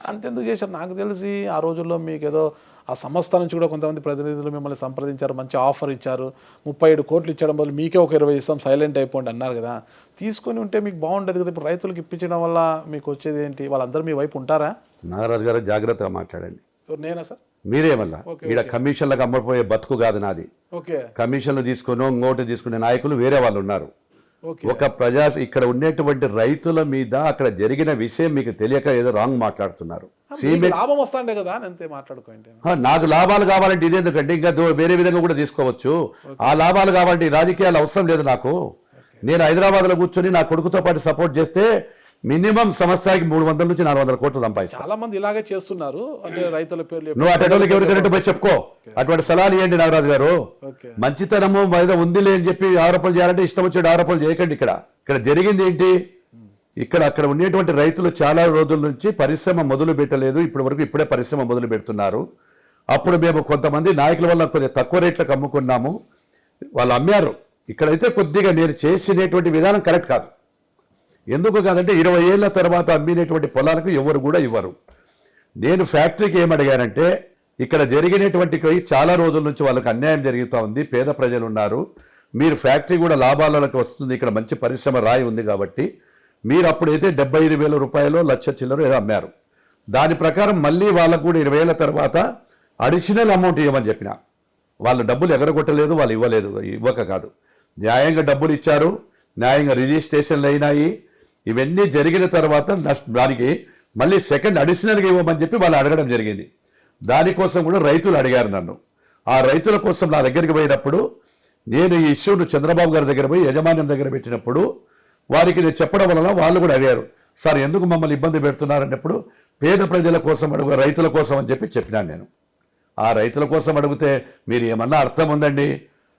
అంతెందుకు చేశారు నాకు తెలిసి ఆ రోజుల్లో మీకు ఏదో ఆ సంస్థ నుంచి కూడా కొంతమంది ప్రతినిధులు మిమ్మల్ని సంప్రదించారు, మంచి ఆఫర్ ఇచ్చారు. 37 కోట్లు ఇచ్చడం వల్ల మీకే ఒక 20 ఇస్తాం, సైలెంట్ అయిపోండి అన్నారు కదా. తీసుకొని ఉంటే మీకు బాగుంటుంది కదా. ఇప్పుడు రైతులకు ఇప్పించడం వల్ల మీకు వచ్చేది ఏంటి? వాళ్ళందరూ మీ వైపు ఉంటారా? నాగరాజు గారు జాగ్రత్తగా మాట్లాడండి. నేనా సార్? మీరేమల్లా ఈడ కమిషన్లకు అమ్మపోయే బతుకు కాదు నాది. ఓకే, కమిషన్లు తీసుకుని ఇంకోటి తీసుకునే నాయకులు వేరే వాళ్ళు ఉన్నారు. ఓకే, ఒక ఇక్కడ ఉండేటువంటి రైతుల మీద అక్కడ జరిగిన విషయం మీకు తెలియక ఏదో రాంగ్ మాట్లాడుతున్నారు. లాభం వస్తాండే కదా అని అంతే మాట్లాడుకోండి. నాకు లాభాలు కావాలంటే ఇదేందుకంటే ఇంకా వేరే విధంగా కూడా తీసుకోవచ్చు. ఆ లాభాలు కావాలంటే రాజకీయాలు అవసరం లేదు నాకు. నేను హైదరాబాద్లో కూర్చొని నా కొడుకుతో పాటు సపోర్ట్ చేస్తే మినిమం సంవత్సరానికి 300 నుంచి 400 కోట్లు సంపాదిస్తాను. చాలా మంది ఇలాగే చేస్తున్నారు. అంటే రైతుల పేర్లు నువ్వు అటోళ్ళకి ఎవరికైనా పోయి చెప్పుకో, అటువంటి సలహాలు ఇవ్వండి నాగరాజు గారు. మంచితనము మీద ఉందిలే అని చెప్పి ఆరోపణలు చేయాలంటే ఇష్టం వచ్చే ఆరోపణలు చేయకండి. ఇక్కడ జరిగింది ఏంటి? అక్కడ ఉండేటువంటి రైతులు చాలా రోజుల నుంచి పరిశ్రమ మొదలు పెట్టలేదు, ఇప్పుడే పరిశ్రమ మొదలు పెడుతున్నారు. అప్పుడు మేము కొంతమంది నాయకుల వల్ల కొద్దిగా తక్కువ రేట్లకు అమ్ముకున్నాము, వాళ్ళు అమ్మారు. ఇక్కడైతే కొద్దిగా నేను చేసినటువంటి విధానం కరెక్ట్ కాదు. ఎందుకు కాదంటే 20 ఏళ్ల తర్వాత అమ్మినటువంటి పొలాలకు ఎవరు కూడా ఇవ్వరు. నేను ఫ్యాక్టరీకి ఏమడిగానంటే ఇక్కడ జరిగినటువంటి చాలా రోజుల నుంచి వాళ్ళకి అన్యాయం జరుగుతూ ఉంది, పేద ప్రజలు ఉన్నారు, మీరు ఫ్యాక్టరీ కూడా లాభాలకు వస్తుంది, ఇక్కడ మంచి పరిశ్రమ రాయి ఉంది కాబట్టి మీరు అప్పుడైతే 75,000 రూపాయలు, లక్ష చిల్లర ఏదో అమ్మారు. దాని ప్రకారం మళ్ళీ వాళ్ళకు కూడా 20 ఏళ్ల తర్వాత అడిషనల్ అమౌంట్ ఇవ్వమని చెప్పిన. వాళ్ళు డబ్బులు ఎగరగొట్టలేదు, వాళ్ళు ఇవ్వక కాదు, న్యాయంగా డబ్బులు ఇచ్చారు, న్యాయంగా రిజిస్ట్రేషన్లు అయినాయి. ఇవన్నీ జరిగిన తర్వాత దానికి మళ్ళీ సెకండ్ అడిషనల్గా ఇవ్వమని చెప్పి వాళ్ళు అడగడం జరిగింది. దానికోసం కూడా రైతులు అడిగారు నన్ను. ఆ రైతుల కోసం నా దగ్గరికి పోయినప్పుడు నేను ఈ ఇష్యూను చంద్రబాబు గారి దగ్గర పోయి యజమాన్యం దగ్గర పెట్టినప్పుడు వారికి నేను చెప్పడం వలన వాళ్ళు కూడా అడిగారు, సార్ ఎందుకు మమ్మల్ని ఇబ్బంది పెడుతున్నారన్నప్పుడు పేద ప్రజల కోసం అడుగు, రైతుల కోసం అని చెప్పినాను నేను. ఆ రైతుల కోసం అడిగితే మీరు ఏమన్నా అర్థం ఉందండి?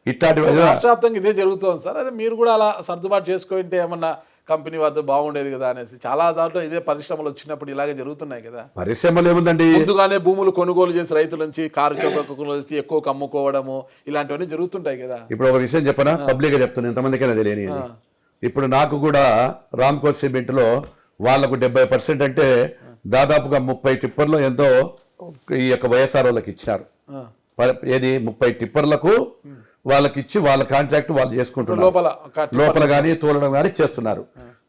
ఇట్లాంటి రాష్ట్రవ్యాప్తంగా ఇదే జరుగుతుంది సార్. అదే మీరు కూడా అలా సర్దుబాటు చేసుకుంటే ఏమన్నా కంపెనీ వద్ద బాగుండేది కదా అనేసి. చాలా దాంట్లో ఇదే పరిశ్రమలు వచ్చినప్పుడు ఇలాగే జరుగుతున్నాయి కదా. పరిశ్రమలు ఏముందండి, ముందుగానే భూములు కొనుగోలు చేసి రైతుల నుంచి కారు చౌకలు చేసి ఎక్కువ అమ్ముకోవడము ఇలాంటివన్నీ జరుగుతుంటాయి కదా. ఇప్పుడు ఒక విషయం చెప్పనా, పబ్లిక్ గా చెప్తున్నా, ఎంతమందికైనా తెలియని. ఇప్పుడు నాకు కూడా రామ్కో సిమెంట్ లో వాళ్లకు 70% అంటే దాదాపుగా 30 టిప్పర్లు ఎంతో ఈ యొక్క వైఎస్ఆర్ వాళ్ళకి ఇచ్చారు. ఏది 30 టిప్పర్లకు వాళ్ళకి ఇచ్చి వాళ్ళ కాంట్రాక్ట్ వాళ్ళు చేసుకుంటున్నారు, లోపల కానీ తోలడం కానీ చేస్తున్నారు.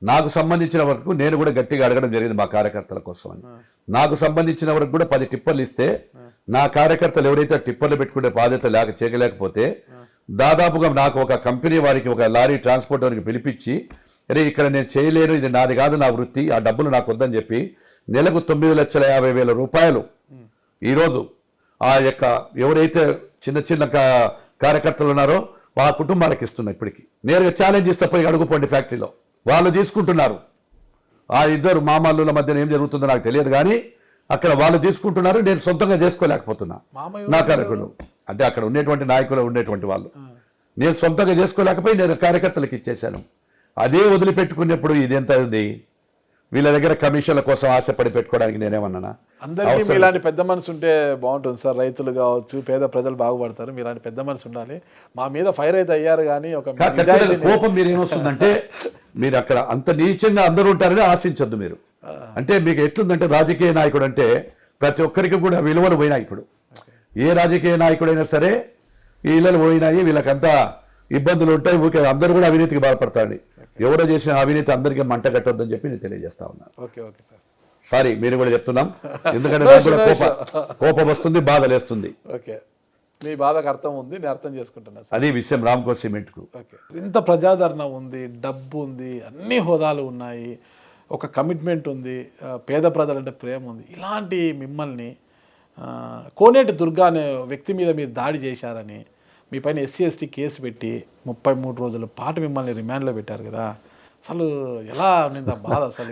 నాకు సంబంధించిన వరకు నేను కూడా గట్టిగా అడగడం జరిగింది మా కార్యకర్తల కోసం అని. నాకు సంబంధించిన వరకు కూడా 10 టిప్పర్లు ఇస్తే నా కార్యకర్తలు ఎవరైతే టిప్పర్లు పెట్టుకునే బాధ్యత చేయలేకపోతే దాదాపుగా నాకు ఒక కంపెనీ వారికి ఒక లారీ ట్రాన్స్పోర్ట్ వారికి పిలిపించి, అరే ఇక్కడ నేను చేయలేను, ఇది నాది కాదు, నా వృత్తి, ఆ డబ్బులు నాకు వద్దని చెప్పి నెలకు 9,50,000 రూపాయలు ఈరోజు ఆ యొక్క ఎవరైతే చిన్న కార్యకర్తలు ఉన్నారో ఆ కుటుంబాలకు ఇస్తున్నా. ఇప్పటికి నేరుగా ఛాలెంజ్ ఇస్తే పోయి అడుగుపోండి ఫ్యాక్టరీలో, వాళ్ళు తీసుకుంటున్నారు. ఆ ఇద్దరు మామల్లుల మధ్యన ఏం జరుగుతుందో నాకు తెలియదు, కానీ అక్కడ వాళ్ళు తీసుకుంటున్నారు, నేను సొంతంగా చేసుకోలేకపోతున్నా. నా కార్యకర్తలు అంటే అక్కడ ఉండేటువంటి నాయకులు ఉండేటువంటి వాళ్ళు నేను సొంతంగా చేసుకోలేకపోయి నేను కార్యకర్తలకు ఇచ్చేశాను. అదే వదిలిపెట్టుకున్నప్పుడు ఇది ఎంత ఉంది? వీళ్ళ దగ్గర కమిషన్ల కోసం ఆశపడి పెట్టుకోవడానికి నేనేమన్నానా? అందరికీ ఇలాంటి పెద్ద మనసు ఉంటే బాగుంటుంది సార్. రైతులు కావచ్చు, పేద ప్రజలు బాగుపడతారు. మీలాంటి పెద్ద మనసు ఉండాలి. మా మీద ఫైర్ అయితే అయ్యారు, కానీ ఒక కోపం మీరు ఏమొస్తుందంటే మీరు అక్కడ అంత నీచంగా అందరూ ఉంటారని ఆశించొద్దు మీరు. అంటే మీకు ఎట్లుందంటే రాజకీయ నాయకుడు అంటే ప్రతి ఒక్కరికి కూడా విలువలు పోయినాయి. ఇప్పుడు ఏ రాజకీయ నాయకుడైనా సరే ఈ ఇళ్ళలు పోయినాయి, వీళ్ళకంతా ఇబ్బందులు ఉంటాయి, ఊరికే అందరూ కూడా అవినీతికి బాధపడతారండి. ఎవరో చేసిన అవినీతి అందరికీ మంట కట్టొద్దని చెప్పి నేను తెలియజేస్తా ఉన్నాను. Okay okay sir. సారీ మీరు కూడా చెప్తున్నాం, ఎందుకంటే నాకు కూడా కోపం వస్తుంది, బాధ లేస్తుంది. ఓకే, మీ బాధకు అర్థం ఉంది, నేను అర్థం చేసుకుంటున్నా సార్. అది విషయం రామ్కో సిమెంట్కు. ఓకే, ఇంత ప్రజాదరణ ఉంది, డబ్బు ఉంది, అన్ని హోదాలు ఉన్నాయి, ఒక కమిట్మెంట్ ఉంది, పేద ప్రజలంటే ప్రేమ ఉంది. ఇలాంటి మిమ్మల్ని కోనేటి దుర్గా అనే వ్యక్తి మీద మీరు దాడి చేశారని మీ పైన SC/ST కేసు పెట్టి 33 రోజుల పాటు మిమ్మల్ని రిమాండ్లో పెట్టారు కదా, అసలు ఎలా ఉన్నింది ఆ బాధ? అసలు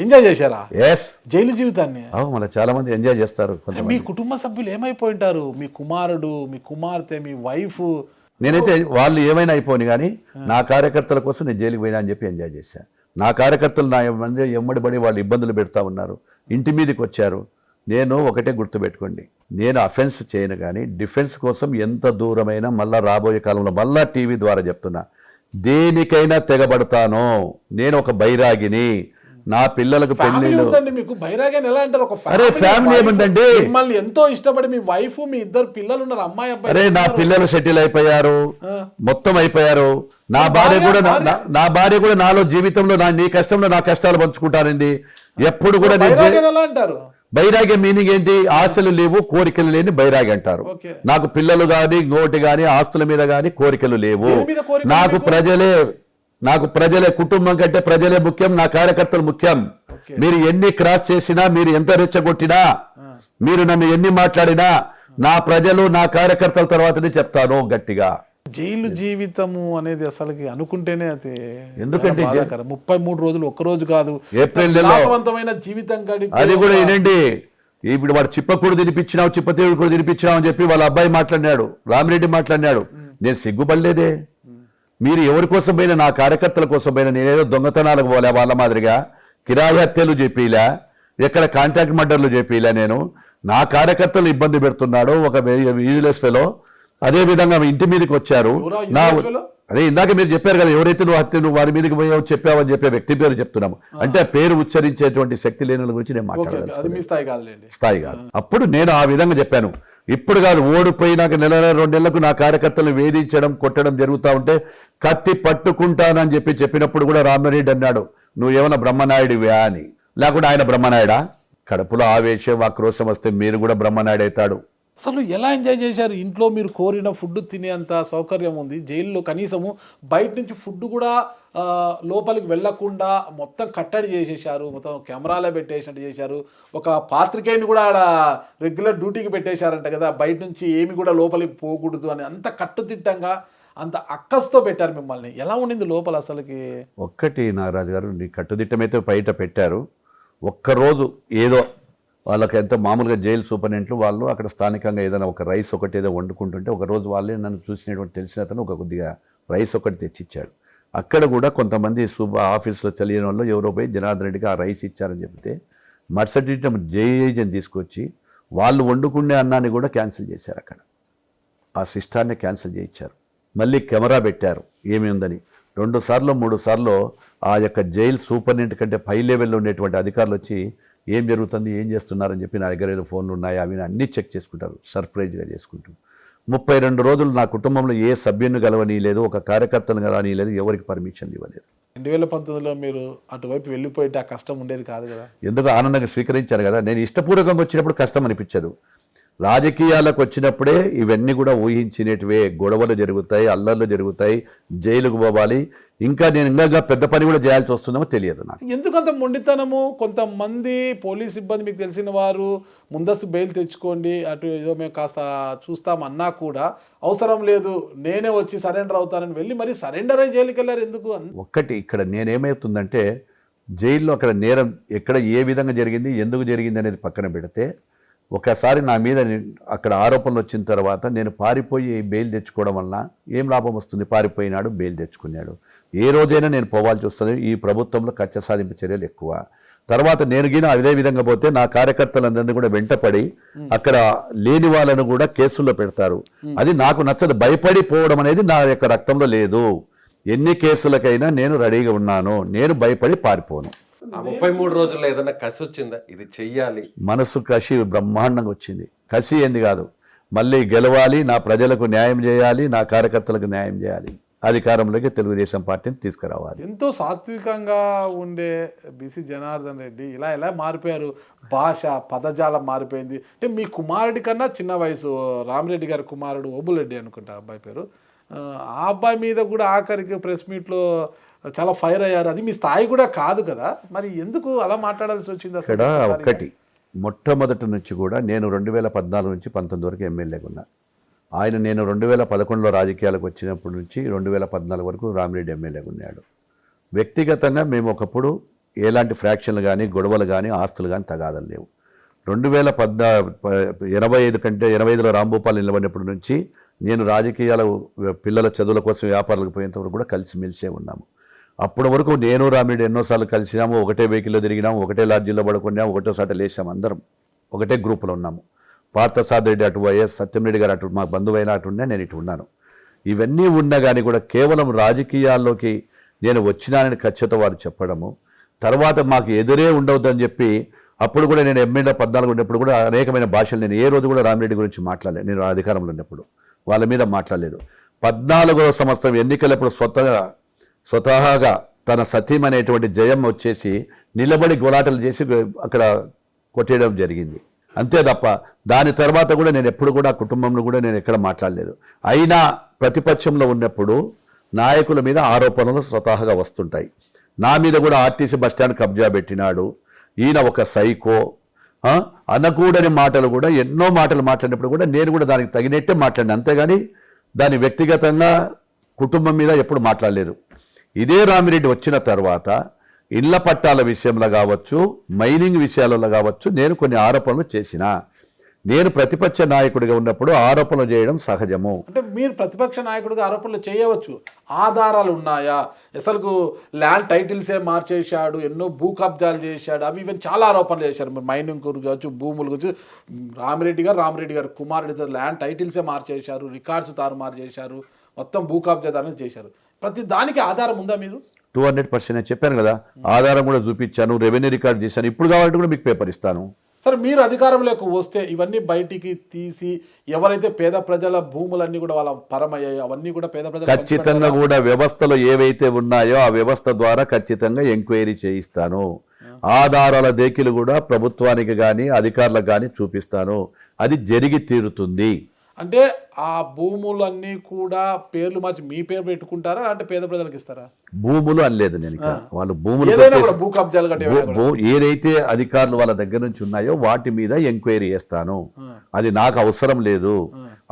ఎంజాయ్ చేశారా ఎస్ జైలు జీవితాన్ని? మన చాలా మంది ఎంజాయ్ చేస్తారు. మీ కుటుంబ సభ్యులు ఏమైపోయి ఉంటారు? మీ కుమారుడు, మీ కుమార్తె, మీ వైఫ్? నేనైతే వాళ్ళు ఏమైనా అయిపోయి కానీ నా కార్యకర్తల కోసం నేను జైలుకి పోయినా అని చెప్పి ఎంజాయ్ చేశాను. నా కార్యకర్తలు నా ఎమ్మడిబడి వాళ్ళు ఇబ్బందులు పెడతా ఉన్నారు, ఇంటి మీదకి వచ్చారు. నేను ఒకటే గుర్తుపెట్టుకోండి, నేను అఫెన్స్ చేయను కానీ డిఫెన్స్ కోసం ఎంత దూరమైనా మళ్ళా రాబోయే కాలంలో మళ్ళా టీవీ ద్వారా చెప్తున్నా, దేనికైనా తెగబడతాను. నేను ఒక బైరాగిని, నా పిల్లలకు పెళ్లిళ్ళు. మీకు బైరాగని ఎలా అంటారు? ఒక ఫ్యామిలీ ఏముందండి, మిమ్మల్ని ఎంతో ఇష్టపడి మీ వైఫ్, మీ 2 పిల్లలు ఉన్నారు, అమ్మాయి అబ్బాయి. అరే నా పిల్లలు సెటిల్ అయిపోయారు, మొత్తం అయిపోయారు. నా భార్య కూడా నాలో జీవితంలో నీ కష్టంలో నా కష్టాలు పంచుకుంటానండి. ఎప్పుడు కూడా ఎలా అంటారు? బైరాగి మీనింగ్ ఏంటి? ఆశలు లేవు, కోరికలు లేని బైరాగి అంటారు. నాకు పిల్లలు గాని, నోటి గాని, ఆస్తుల మీద గాని కోరికలు లేవు. నాకు ప్రజలే కుటుంబం కంటే ప్రజలే ముఖ్యం, నా కార్యకర్తలు ముఖ్యం. మీరు ఎన్ని క్రాస్ చేసినా, మీరు ఎంత రెచ్చగొట్టినా, మీరు నన్ను ఎన్ని మాట్లాడినా, నా ప్రజలు నా కార్యకర్తల తర్వాతనే చెప్తాను గట్టిగా. జైలు జీవితము అనేది అసలుకి అనుకుంటేనే అది ఎందుకంటే 33 రోజులు ఒక్క రోజు కాదు, ఏప్రిల్ నెలలో జీవితం గడిపి. అది కూడా వినండి, ఇప్పుడు వాడు చిప్పకూడు తినిపించినావు, చిప్పతీవుడు కూడా తినిపించినావు అని చెప్పి వాళ్ళ అబ్బాయి మాట్లాడినాడు, రామిరెడ్డి మాట్లాడినాడు. నేను సిగ్గుపడలేదే. మీరు ఎవరి కోసం పోయినా, నా కార్యకర్తల కోసం పోయినా, నేనేదో దొంగతనాలకు పోలే, వాళ్ళ మాదిరిగా కిరాయి హత్యలు చెప్పిలా, ఎక్కడ కాంట్రాక్ట్ మర్డర్లు చెప్పిలా. నేను నా కార్యకర్తలు ఇబ్బంది పెడుతున్నాడు ఒక యూజ్లెస్ ఫెలో. అదే విధంగా ఇంటి మీదకి వచ్చారు. అదే ఇందాక మీరు చెప్పారు కదా, ఎవరైతే నువ్వు వారి మీదకి పోయావు చెప్పావని చెప్పే వ్యక్తి పేరు చెప్తున్నాము. అంటే పేరు ఉచ్చరించేటువంటి శక్తి లేని గురించి నేను మాట్లాడగలను, స్థాయి కాదు. అప్పుడు నేను ఆ విధంగా చెప్పాను. ఇప్పుడు కాదు, ఓడిపోయినాక 2 నెలలకు నా కార్యకర్తలు వేధించడం, కొట్టడం జరుగుతూ ఉంటే కత్తి పట్టుకుంటానని చెప్పినప్పుడు కూడా రామిరెడ్డి అన్నాడు, నువ్వు ఏమైనా బ్రహ్మనాయుడివా అని. లేకుంటే ఆయన బ్రహ్మనాయుడా? కడుపులో ఆవేశం, ఆక్రోశం వస్తే మీరు కూడా బ్రహ్మనాయుడు అవుతాడు. అసలు ఎలా ఎంజాయ్ చేశారు? ఇంట్లో మీరు కోరిన ఫుడ్ తినేంత సౌకర్యం ఉంది, జైల్లో కనీసము బయట నుంచి ఫుడ్ కూడా లోపలికి వెళ్లకుండా మొత్తం కట్టడి చేసేసారు, మొత్తం కెమెరాలే పెట్టేసినట్టు చేశారు. ఒక పాత్రికేయుని కూడా ఆడ రెగ్యులర్ డ్యూటీకి పెట్టేశారంట కదా, బయట నుంచి ఏమి కూడా లోపలికి పోకూడదు అని. అంత కట్టుదిట్టంగా, అంత అక్కస్తో పెట్టారు మిమ్మల్ని. ఎలా ఉండింది లోపల అసలుకి? ఒక్కటి నాగరాజు గారు, నీ కట్టుదిట్టమైతే బయట పెట్టారు. ఒక్కరోజు ఏదో వాళ్ళకి ఎంత మామూలుగా జైలు సూపరింటెండెంట్లు వాళ్ళు అక్కడ స్థానికంగా ఏదైనా ఒక రైస్ ఒకటి ఏదో వండుకుంటుంటే ఒకరోజు వాళ్ళే నన్ను చూసినటువంటి తెలిసిన అతను ఒక కొద్దిగా రైస్ ఒకటి తెచ్చిచ్చాడు. అక్కడ కూడా కొంతమంది ఆఫీస్లో తెలియని వాళ్ళు ఎవరో పోయి జనార్దన్ రెడ్డికి ఆ రైస్ ఇచ్చారని చెప్తే మరుసటి జేఏజీని తీసుకొచ్చి వాళ్ళు వండుకునే అన్నాన్ని కూడా క్యాన్సిల్ చేశారు. అక్కడ ఆ సిస్టాన్ని క్యాన్సిల్ చేయించారు. మళ్ళీ కెమెరా పెట్టారు ఏమి ఉందని. 2 సార్లు 3 సార్లు ఆ యొక్క జైలు సూపరింటెండెంట్ కంటే పై లెవెల్లో ఉండేటువంటి అధికారులు వచ్చి ఏం జరుగుతుంది, ఏం చేస్తున్నారని చెప్పి నా దగ్గర ఏదో ఫోన్లు ఉన్నాయి అవి అన్నీ చెక్ చేసుకుంటారు, సర్ప్రైజ్గా చేసుకుంటూ. 32 రోజులు నా కుటుంబంలో ఏ సభ్యుని కలవనీయలేదు, ఒక కార్యకర్తను కలవనీయలేదు, ఎవరికి పర్మిషన్ ఇవ్వలేదు. 2019లో మీరు అటువైపు వెళ్ళిపోయి ఆ కష్టం ఉండేది కాదు కదా? ఎందుకు ఆనందంగా స్వీకరించారు కదా. నేను ఇష్టపూర్వకంగా వచ్చినప్పుడు కష్టం అనిపించదు. రాజకీయాలకు వచ్చినప్పుడే ఇవన్నీ కూడా ఊహించినటివే. గొడవలు జరుగుతాయి, అల్లర్లు జరుగుతాయి, జైలుకు పోవాలి, ఇంకా నేను ఇంకా పెద్ద పని కూడా చేయాల్సి వస్తుందేమో తెలియదు నాకు. ఎందుకంత మొండితనము? కొంతమంది పోలీస్ సిబ్బంది మీకు తెలిసిన వారు ముందస్తు బెయిల్ తెచ్చుకోండి, అటు ఏదో మేము కాస్త చూస్తామన్నా కూడా అవసరం లేదు, నేనే వచ్చి సరెండర్ అవుతానని వెళ్ళి మరి సరెండర్ అయ్యి జైలుకి వెళ్ళారు ఎందుకు? ఒక్కటి ఇక్కడ నేనేమవుతుందంటే, జైల్లో అక్కడ నేరం ఎక్కడ ఏ విధంగా జరిగింది, ఎందుకు జరిగింది అనేది పక్కన పెడితే, ఒకసారి నా మీద అక్కడ ఆరోపణలు వచ్చిన తర్వాత నేను పారిపోయి బెయిల్ తెచ్చుకోవడం వలన ఏం లాభం వస్తుంది? పారిపోయినాడు, బెయిల్ తెచ్చుకున్నాడు. ఏ రోజైనా నేను పోవాల్సి వస్తుంది. ఈ ప్రభుత్వంలో కక్ష సాధింపు చర్యలు ఎక్కువ. తర్వాత నేను గిన అదే విధంగా పోతే నా కార్యకర్తలందరినీ కూడా వెంటపడి అక్కడ లేని వాళ్ళను కూడా కేసుల్లో పెడతారు. అది నాకు నచ్చదు. భయపడి పోవడం అనేది నా యొక్క రక్తంలో లేదు. ఎన్ని కేసులకైనా నేను రెడీగా ఉన్నాను, నేను భయపడి పారిపోను. 33 రోజుల్లో ఏదైనా కసి వచ్చిందా, ఇది చెయ్యాలి? మనసు కసి బ్రహ్మాండంగా వచ్చింది. కసి ఏంది కాదు, మళ్ళీ గెలవాలి, నా ప్రజలకు న్యాయం చేయాలి, నా కార్యకర్తలకు న్యాయం చేయాలి. అధికారంలోకి తెలుగుదేశం పార్టీని తీసుకురావాలి. ఎంతో సాత్వికంగా ఉండే బీసీ జనార్దన్ రెడ్డి ఇలా మారిపోయారు, భాష పదజాలం మారిపోయింది. అంటే మీ కుమారుడి కన్నా చిన్న వయసు రామిరెడ్డి గారి కుమారుడు ఓబులరెడ్డి అనుకుంటా అబ్బాయి పేరు, ఆ అబ్బాయి మీద కూడా ఆఖరికి ప్రెస్ మీట్లో చాలా ఫైర్ అయ్యారు. అది మీ స్థాయి కూడా కాదు కదా, మరి ఎందుకు అలా మాట్లాడాల్సి వచ్చింది? ఇక్కడ ఒక్కటి, మొట్టమొదటి నుంచి కూడా నేను 2014 నుంచి 19 వరకు ఎమ్మెల్యేగా ఉన్నా. ఆయన నేను 2011లో రాజకీయాలకు వచ్చినప్పటి నుంచి 2014 వరకు రామిరెడ్డి ఎమ్మెల్యేగా ఉన్నాడు. వ్యక్తిగతంగా మేము ఒకప్పుడు ఎలాంటి ఫ్రాక్షన్లు కానీ గొడవలు కానీ ఆస్తులు కానీ తగాదలు లేవు. 2085లో రాంభూపాల్ నిలబడినప్పటి నుంచి నేను రాజకీయాల పిల్లల చదువుల కోసం వ్యాపారాలకు పోయేంత వరకు కూడా కలిసిమెలిసే ఉన్నాము. అప్పటి వరకు నేను రామిరెడ్డి ఎన్నోసార్లు కలిసినాము, ఒకటే వెహికల్లో తిరిగినాము, ఒకటే లాడ్జీలో పడుకున్నాము, ఒకటో సాట లేసాము, అందరం ఒకటే గ్రూపులో ఉన్నాము. పార్థసారథి రెడ్డి అటు వైఎస్ సత్యంరెడ్డి గారు అటు మా బంధువైన అటు ఉన్నా, నేను ఇటు ఉన్నాను. ఇవన్నీ ఉన్నా కానీ కూడా కేవలం రాజకీయాల్లోకి నేను వచ్చినానని ఖచ్చితంగా వారు చెప్పడము, తర్వాత మాకు ఎదురే ఉండవద్దని చెప్పి అప్పుడు కూడా నేను ఎమ్మెల్యే 14 ఉన్నప్పుడు కూడా అనేకమైన భాషలు నేను ఏ రోజు కూడా రామిరెడ్డి గురించి మాట్లాడలేదు. నేను అధికారంలో ఉన్నప్పుడు వాళ్ళ మీద మాట్లాడలేదు. 14వ సంవత్సరం ఎన్నికలప్పుడు స్వతహాగా తన సతీం అనేటువంటి జయం వచ్చేసి నిలబడి గోలాటలు చేసి అక్కడ కొట్టేయడం జరిగింది. అంతే తప్ప దాని తర్వాత కూడా నేను ఎప్పుడు కూడా కుటుంబంలో కూడా నేను ఎక్కడ మాట్లాడలేదు. అయినా ప్రతిపక్షంలో ఉన్నప్పుడు నాయకుల మీద ఆరోపణలు స్వతహాగా వస్తుంటాయి. నా మీద కూడా ఆర్టీసీ బస్టాండ్ కబ్జా పెట్టినాడు, ఈయన ఒక సైకో, అనకూడని మాటలు కూడా ఎన్నో మాటలు మాట్లాడినప్పుడు కూడా నేను కూడా దానికి తగినట్టే మాట్లాడినా, అంతేగాని దాని వ్యక్తిగతంగా కుటుంబం మీద ఎప్పుడు మాట్లాడలేదు. ఇదే రామిరెడ్డి వచ్చిన తర్వాత ఇళ్ల పట్టాల విషయంలో కావచ్చు, మైనింగ్ విషయాలలో కావచ్చు, నేను కొన్ని ఆరోపణలు చేసిన. నేను ప్రతిపక్ష నాయకుడిగా ఉన్నప్పుడు ఆరోపణలు చేయడం సహజము. అంటే మీరు ప్రతిపక్ష నాయకుడిగా ఆరోపణలు చేయవచ్చు, ఆధారాలు ఉన్నాయా? అసలు ల్యాండ్ టైటిల్సే మార్చేశాడు, ఎన్నో భూ కబ్జాలు చేశాడు, అవి ఇవన్నీ చాలా ఆరోపణలు చేశారు. మీరు మైనింగ్ గురించి కావచ్చు, భూముల గురించి. రామిరెడ్డి గారు కుమారుడితో ల్యాండ్ టైటిల్సే మార్చేశారు, రికార్డ్స్ తారుమారు చేశారు, మొత్తం భూ కబ్జాదారులు చేశారు. ప్రతి దానికి ఆధారం ఉందా? మీరు 200% నేను చెప్పాను కదా, ఆధారం కూడా చూపించాను, రెవెన్యూ రికార్డ్ చేశాను. ఇప్పుడు కావాలంటే కూడా మీకు పేపర్ ఇస్తాను. సరే, మీరు అధికారంలోకి వస్తే ఇవన్నీ బయటికి తీసి ఎవరైతే పేద ప్రజల భూములన్నీ కూడా వాళ్ళ పరమయ్యాయి అవన్నీ కూడా పేద ప్రజలు ఖచ్చితంగా కూడా వ్యవస్థలో ఏవైతే ఉన్నాయో ఆ వ్యవస్థ ద్వారా ఖచ్చితంగా ఎంక్వైరీ చేయిస్తాను. ఆధారాల దేకిలు కూడా ప్రభుత్వానికి కానీ అధికారులకు కానీ చూపిస్తాను. అది జరిగి తీరుతుంది. అంటే ఆ భూములన్నీ కూడా పేర్లు మార్చి మీ పేరు పెట్టుకుంటారా, అంటే పేద ప్రజలకు ఇస్తారా? భూములు అనలేదు నేను ఇక్కడ. వాళ్ళు భూములు భూ కబ్జాలు ఏదైతే అధికారులు వాళ్ళ దగ్గర నుంచి ఉన్నాయో వాటి మీద ఎంక్వైరీ చేస్తాను. అది నాకు అవసరం లేదు.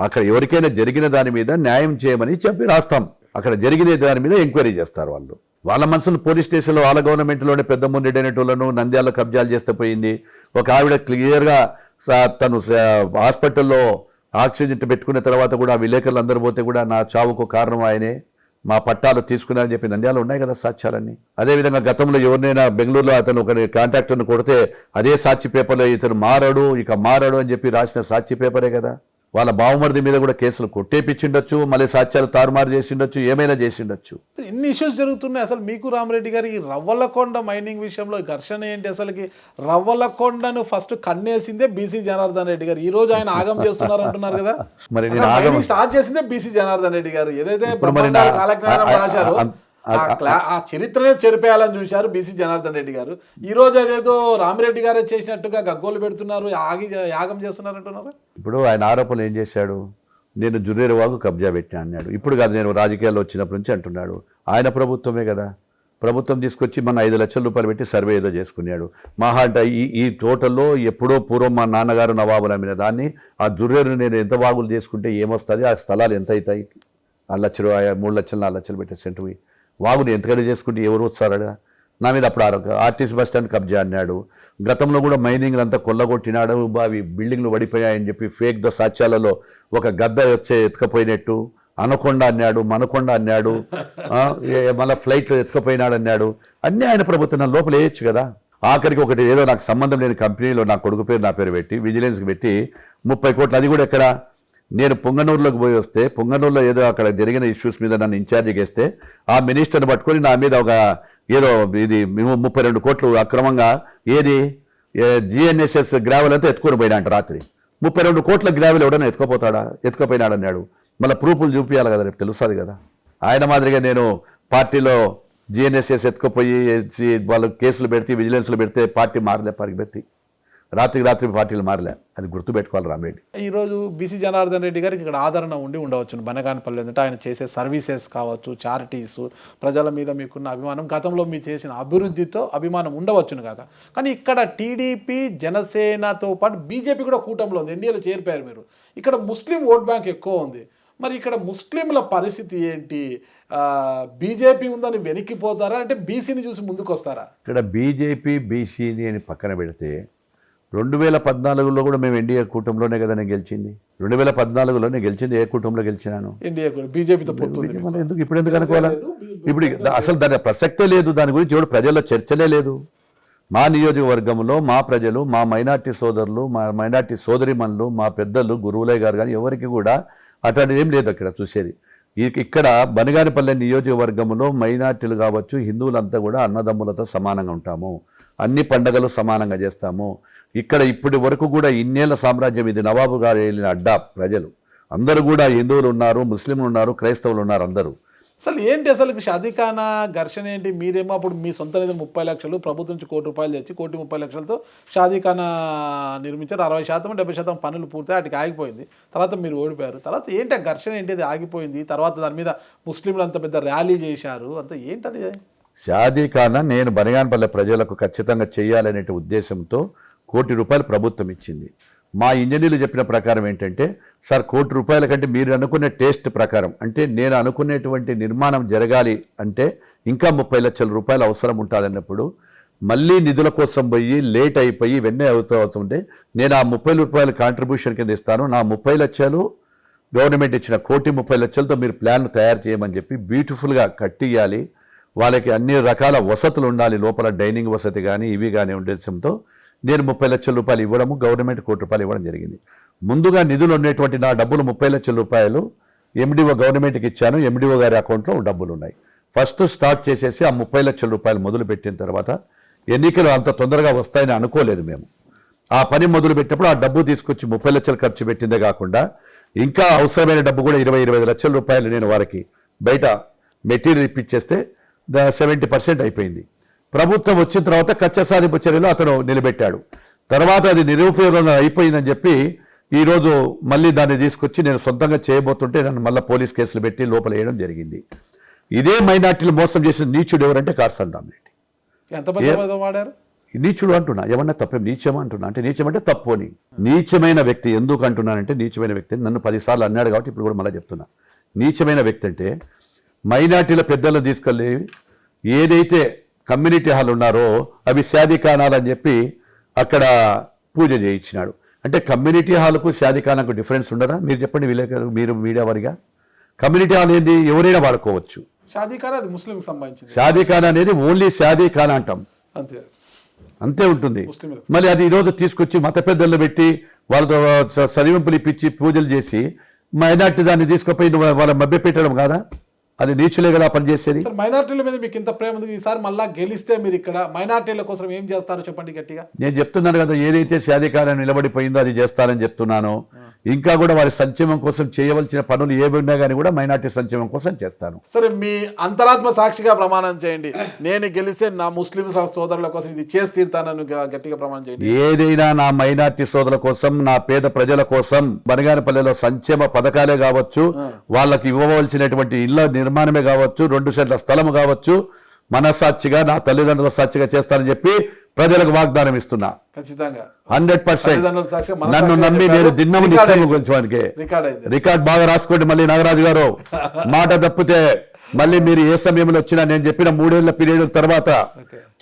అక్కడ ఎవరికైనా జరిగిన దాని మీద న్యాయం చేయమని చెప్పి రాస్తాం. అక్కడ జరిగిన దాని మీద ఎంక్వైరీ చేస్తారు వాళ్ళు. వాళ్ళ మనసులు పోలీస్ స్టేషన్లో వాళ్ళ గవర్నమెంట్లోనే పెద్దముండి అనేటోళ్ళను నంద్యాలలో కబ్జాలు చేస్తే పోయింది. ఒక ఆవిడ క్లియర్గా తను హాస్పిటల్లో ఆక్సిజన్ పెట్టుకున్న తర్వాత కూడా విలేకరులు అందరూ పోతే కూడా నా చావుకు కారణం ఆయనే, మా పట్టాలు తీసుకున్నారని చెప్పి నంద్యాలు ఉన్నాయి కదా సాక్ష్యాలన్నీ. అదేవిధంగా గతంలో ఎవరినైనా బెంగళూరులో అతను ఒక కాంట్రాక్టర్ను కొడితే అదే సాక్షి పేపర్లో ఇతను మారాడు అని చెప్పి రాసిన సాక్షి పేపరే కదా. వాళ్ళ బావమరిది మీద కూడా కేసులు కొట్టేపిచ్చిండొచ్చు, మళ్ళీ సాక్ష్యాలు తారుమారు చేసిండొచ్చు, ఏమైనా చేసిండొచ్చు. ఇన్ని ఇష్యూస్ జరుగుతున్నాయి. అసలు మీకు రామిరెడ్డి గారి ఈ రవ్వలకొండ మైనింగ్ విషయంలో ఘర్షణ ఏంటి? అసలుకి రవ్వలకొండను ఫస్ట్ కన్నేసిందే బీసీ జనార్దన్ రెడ్డి గారు. ఈ రోజు ఆయన ఆగం చేస్తున్నారు అంటున్నారు కదా. మరి నేను ఆగం స్టార్ట్ చేసిందే బీసీ జనార్దన్ రెడ్డి గారు. ఏదైతే కాలజ్ఞానం రాశారో ఆ చరిత్రనే చెరిపేయాలని చూశారు బీసీ జనార్దన్ రెడ్డి గారు. ఈ రోజు అదేదో రామిరెడ్డి గారే చేసినట్టుగా గగ్గోలు పెడుతున్నారు, యాగం చేస్తున్నారు అంటున్నారు. ఇప్పుడు ఆయన ఆరోపణలు ఏం చేశాడు? నేను జుర్రేరు వాగు కబ్జా పెట్టినా అన్నాడు. ఇప్పుడు కాదు, నేను రాజకీయాల్లో వచ్చినప్పటి నుంచి అంటున్నాడు. ఆయన ప్రభుత్వమే కదా, ప్రభుత్వం తీసుకొచ్చి మన 5 లక్షల రూపాయలు పెట్టి సర్వే ఏదో చేసుకున్నాడు. మహా అంటే ఈ టోటల్లో ఎప్పుడో పూర్వం మా నాన్నగారు నవాబులు అమ్మిన దాన్ని ఆ జుర్రేరు నేను ఎంత వాగులు చేసుకుంటే ఏమొస్తుంది, ఆ స్థలాలు ఎంత అవుతాయి? 2 లక్షలు 3 లక్షలు 4 లక్షలు పెట్టే సెంటువి వాగుని ఎంతకైనా చేసుకుంటే ఎవరు వస్తారా? నా మీద అప్పుడు ఆర్టీసీ బస్ స్టాండ్ కబ్జా అన్నాడు. గతంలో కూడా మైనింగ్లు అంతా కొల్లగొట్టినాడు, అవి బిల్డింగ్లు పడిపోయాయని చెప్పి ఫేక్ సాక్ష్యాలలో ఒక గద్ద వచ్చే ఎత్తుకపోయినట్టు అనకొండ అన్నాడు, మనకొండ అన్నాడు, మళ్ళీ ఫ్లైట్లో ఎత్తుకపోయినాడు అన్నాడు. అన్నీ ఆయన ప్రభుత్వం లోపల వేయచ్చు కదా. ఆఖరికి ఒకటి ఏదో నాకు సంబంధం లేని కంపెనీలో నా కొడుకు పేరు నా పేరు పెట్టి విజిలెన్స్కి పెట్టి 30 కోట్లు, అది కూడా ఎక్కడ? నేను పొంగనూరులోకి పోయి వస్తే పొంగనూరులో ఏదో అక్కడ జరిగిన ఇష్యూస్ మీద నన్ను ఇన్ఛార్జిగా వేస్తే ఆ మినిస్టర్ని పట్టుకొని నా మీద ఒక ఏదో ఇది 32 కోట్లు అక్రమంగా ఏది జిఎన్ఎస్ఎస్ గ్రావెల్ అంతా ఎత్తుకొని పోయినా అంట రాత్రి. 32 కోట్ల గ్రావెల్ ఎవడన్నా ఎత్తుకపోతాడా? ఎత్తుకపోయినాడు అన్నాడు. మళ్ళీ ప్రూఫ్లు చూపించాలి కదా, రేపు తెలుస్తుంది కదా. ఆయన మాదిరిగా నేను పార్టీలో జిఎన్ఎస్ఎస్ ఎత్తుకుపోయి వాళ్ళు కేసులు పెడితే విజిలెన్స్లో పెడితే పార్టీ మారలే పరిగెత్తి రాత్రి పార్టీలు మారలే. అది గుర్తుపెట్టుకోవాలి రామిరెడ్డి. ఈరోజు బీసీ జనార్దన్ రెడ్డి గారికి ఇక్కడ ఆదరణ ఉండవచ్చు బనగానపల్లి, అంటే ఆయన చేసే సర్వీసెస్ కావచ్చు, చారిటీస్, ప్రజల మీద మీకున్న అభిమానం, గతంలో మీరు చేసిన అభివృద్ధితో అభిమానం ఉండవచ్చును కాక. కానీ ఇక్కడ టీడీపీ జనసేనతో పాటు బీజేపీ కూడా కూటమిలో ఉంది, ఎన్డీఏలో చేరిపోయారు మీరు. ఇక్కడ ముస్లిం ఓట్ బ్యాంక్ ఎక్కువ ఉంది. మరి ఇక్కడ ముస్లింల పరిస్థితి ఏంటి? బీజేపీ ఉందని వెనక్కిపోతారా, అంటే బీసీని చూసి ముందుకు వస్తారా? ఇక్కడ బీజేపీ బీసీని అని పక్కన పెడితే 2014లో కూడా మేము ఎన్డీఏ కూటమిలోనే కదా నేను గెలిచింది. 2014లో నేను గెలిచింది ఏ కూటమిలో గెలిచినాను? ఎన్డీఏ బీజేపీతో ఎందుకు ఇప్పుడు ఎందుకు అనుకోవాలా? ఇప్పుడు అసలు దాని ప్రసక్తే లేదు, దాని గురించి ఎవడు ప్రజల్లో చర్చలే లేదు. మా నియోజకవర్గంలో మా ప్రజలు, మా మైనార్టీ సోదరులు, మా మైనార్టీ సోదరిమణులు, మా పెద్దలు, గురువులయ్య గారు కానీ ఎవరికి కూడా అట్లాంటిది ఏం లేదు అక్కడ చూసేది. ఇక్కడ బనగానపల్లె నియోజకవర్గంలో మైనార్టీలు కావచ్చు, హిందువులంతా కూడా అన్నదమ్ములతో సమానంగా ఉంటాము, అన్ని పండగలు సమానంగా చేస్తాము. ఇక్కడ ఇప్పటి వరకు కూడా ఇన్నేళ్ల సామ్రాజ్యం ఇది, నవాబు గారు వెళ్ళిన అడ్డా ప్రజలు అందరూ కూడా హిందువులు ఉన్నారు, ముస్లింలు ఉన్నారు, క్రైస్తవులు ఉన్నారు అందరూ. అసలు ఏంటి అసలు షాదీఖానా ఘర్షణ ఏంటి? మీరేమో అప్పుడు మీ సొంత నిధులు 30 లక్షలు, ప్రభుత్వం నుంచి ₹1,00,00,000 తెచ్చి 1,30,00,000తో షాదీఖానా నిర్మించారు. 60% 70% పనులు పూర్తి వాటికి ఆగిపోయింది. తర్వాత మీరు ఓడిపోయారు. తర్వాత ఏంటి ఆ ఘర్షణ ఏంటి? అది ఆగిపోయింది. తర్వాత దాని మీద ముస్లింలు అంత పెద్ద ర్యాలీ చేశారు, అంత ఏంటది? షాదీఖానా నేను బనగానపల్లె ప్రజలకు ఖచ్చితంగా చేయాలనే ఉద్దేశంతో ₹1,00,00,000 ప్రభుత్వం ఇచ్చింది. మా ఇంజనీర్లు చెప్పిన ప్రకారం ఏంటంటే, సార్ ₹1,00,00,000 కంటే మీరు అనుకునే టేస్ట్ ప్రకారం, అంటే నేను అనుకునేటువంటి నిర్మాణం జరగాలి అంటే ఇంకా ₹30,00,000 అవసరం ఉంటుంది అన్నప్పుడు మళ్ళీ నిధుల కోసం పోయి లేట్ అయిపోయి ఇవన్నీ అవుతుంటే నేను ఆ ₹30,00,000 కాంట్రిబ్యూషన్ కింద ఇస్తాను, నా 30,00,000 గవర్నమెంట్ ఇచ్చిన ₹1,30,00,000తో మీరు ప్లాన్ తయారు చేయమని చెప్పి బ్యూటిఫుల్గా కట్టియాలి, వాళ్ళకి అన్ని రకాల వసతులు ఉండాలి, లోపల డైనింగ్ వసతి కానీ ఇవి కానీ ఉద్దేశంతో నేను ₹30,00,000 ఇవ్వడము, గవర్నమెంట్ ₹1,00,00,000 ఇవ్వడం జరిగింది. ముందుగా నిధులు ఉన్నటువంటి నా డబ్బులు ₹30,00,000 ఎండిఓ గవర్నమెంట్కి ఇచ్చాను. ఎండిఓ గారి అకౌంట్లో డబ్బులు ఉన్నాయి. ఫస్ట్ స్టార్ట్ చేసేసి ఆ ₹30,00,000 మొదలు పెట్టిన తర్వాత ఎన్నికలు అంత తొందరగా వస్తాయని అనుకోలేదు మేము. ఆ పని మొదలు పెట్టినప్పుడు ఆ డబ్బు తీసుకొచ్చి ₹30,00,000 ఖర్చు పెట్టిందే కాకుండా ఇంకా అవసరమైన డబ్బు కూడా ₹20-25 లక్షల నేను వారికి బయట మెటీరియల్ ఇప్పించేస్తే 70% అయిపోయింది. ప్రభుత్వం వచ్చిన తర్వాత కచ్చా సాధింపు చర్యలు అతను నిలబెట్టాడు. తర్వాత అది నిరుపయోగంగా అయిపోయిందని చెప్పి ఈరోజు మళ్ళీ దాన్ని తీసుకొచ్చి నేను సొంతంగా చేయబోతుంటే నన్ను మళ్ళీ పోలీస్ కేసులు పెట్టి లోపల వేయడం జరిగింది. ఇదే మైనార్టీలు మోసం చేసిన నీచుడు ఎవరంటే కార్సన్ రామిరెడ్డి. వాడారు నీచుడు అంటున్నా, ఏమన్నా తప్పేం, నీచం అంటున్నా, అంటే నీచం అంటే తప్పు అని. నీచమైన వ్యక్తి ఎందుకు అంటున్నానంటే, నీచమైన వ్యక్తి నన్ను 10 సార్లు అన్నాడు కాబట్టి ఇప్పుడు కూడా మళ్ళీ చెప్తున్నా. నీచమైన వ్యక్తి అంటే మైనార్టీల పెద్దలను తీసుకెళ్ళి ఏదైతే కమ్యూనిటీ హాల్ ఉన్నారో అవి షాదీఖానాలని చెప్పి అక్కడ పూజ చేయించినాడు. అంటే కమ్యూనిటీ హాల్కు షాదీఖానాకు డిఫరెన్స్ ఉండదా? మీరు చెప్పండి విలేకరు, మీరు మీడియా వారిగా. కమ్యూనిటీ హాల్ ఏంటి, ఎవరైనా వాడుకోవచ్చు. షాదీఖానా అది ముస్లింకి సంబంధించింది. షాదీఖానా అనేది ఓన్లీ షాదీఖానా అంటాం, అంతే ఉంటుంది. మళ్ళీ అది ఈరోజు తీసుకొచ్చి మత పెద్దలు పెట్టి వాళ్ళతో సరివింపులు ఇప్పించి పూజలు చేసి మైనార్టీ దాన్ని తీసుకుపోయి వాళ్ళ మభ్య పెట్టడం కాదా? అది నీచులే కదా పనిచేసేది. మైనార్టీల మీద మీకు ఇంత ప్రేమ ఉంది, ఈసారి మళ్ళా గెలిస్తే మీరు ఇక్కడ మైనార్టీల కోసం ఏం చేస్తారో చెప్పండి గట్టిగా. నేను చెప్తున్నాను కదా, ఏదైతే షాదీఖానా నిలబడిపోయిందో అది చేస్తానని చెప్తున్నాను. ఇంకా కూడా వారి సంక్షేమం కోసం చేయవలసిన పనులు ఏవి ఉన్నా కానీ కూడా మైనార్టీ సంక్షేమం కోసం చేస్తాను. సరే, మీ అంతరాత్మ సాక్షిగా ప్రమాణం చేయండి, నేను గెలిస్తే నా ముస్లిం సోదరుల కోసం ఇది చేసి తీరుతానని గట్టిగా ప్రమాణం చేయండి. ఏదైనా నా మైనార్టీ సోదరుల కోసం, నా పేద ప్రజల కోసం, బనగానపల్లెలో సంక్షేమ పథకాలే కావచ్చు, వాళ్ళకి ఇవ్వవలసినటువంటి ఇళ్ల నిర్మాణమే కావచ్చు, 2 సెంట్ల స్థలము కావచ్చు, మనసాక్షిగా నా తల్లిదండ్రుల సాక్షిగా చేస్తానని చెప్పి ప్రజలకు వాగ్దానం ఇస్తున్నా. ఖచ్చితంగా 100%. నన్ను నమ్మి నేను దిన్నము నిత్యము గురించడానికి రికార్డ్ బాగా రాసుకోండి. మళ్ళీ నాగరాజు గారు మాట తప్పితే మళ్ళీ మీరు ఏ సమయంలో వచ్చినా నేను చెప్పిన 3 ఏళ్ల పీరియడ్ తర్వాత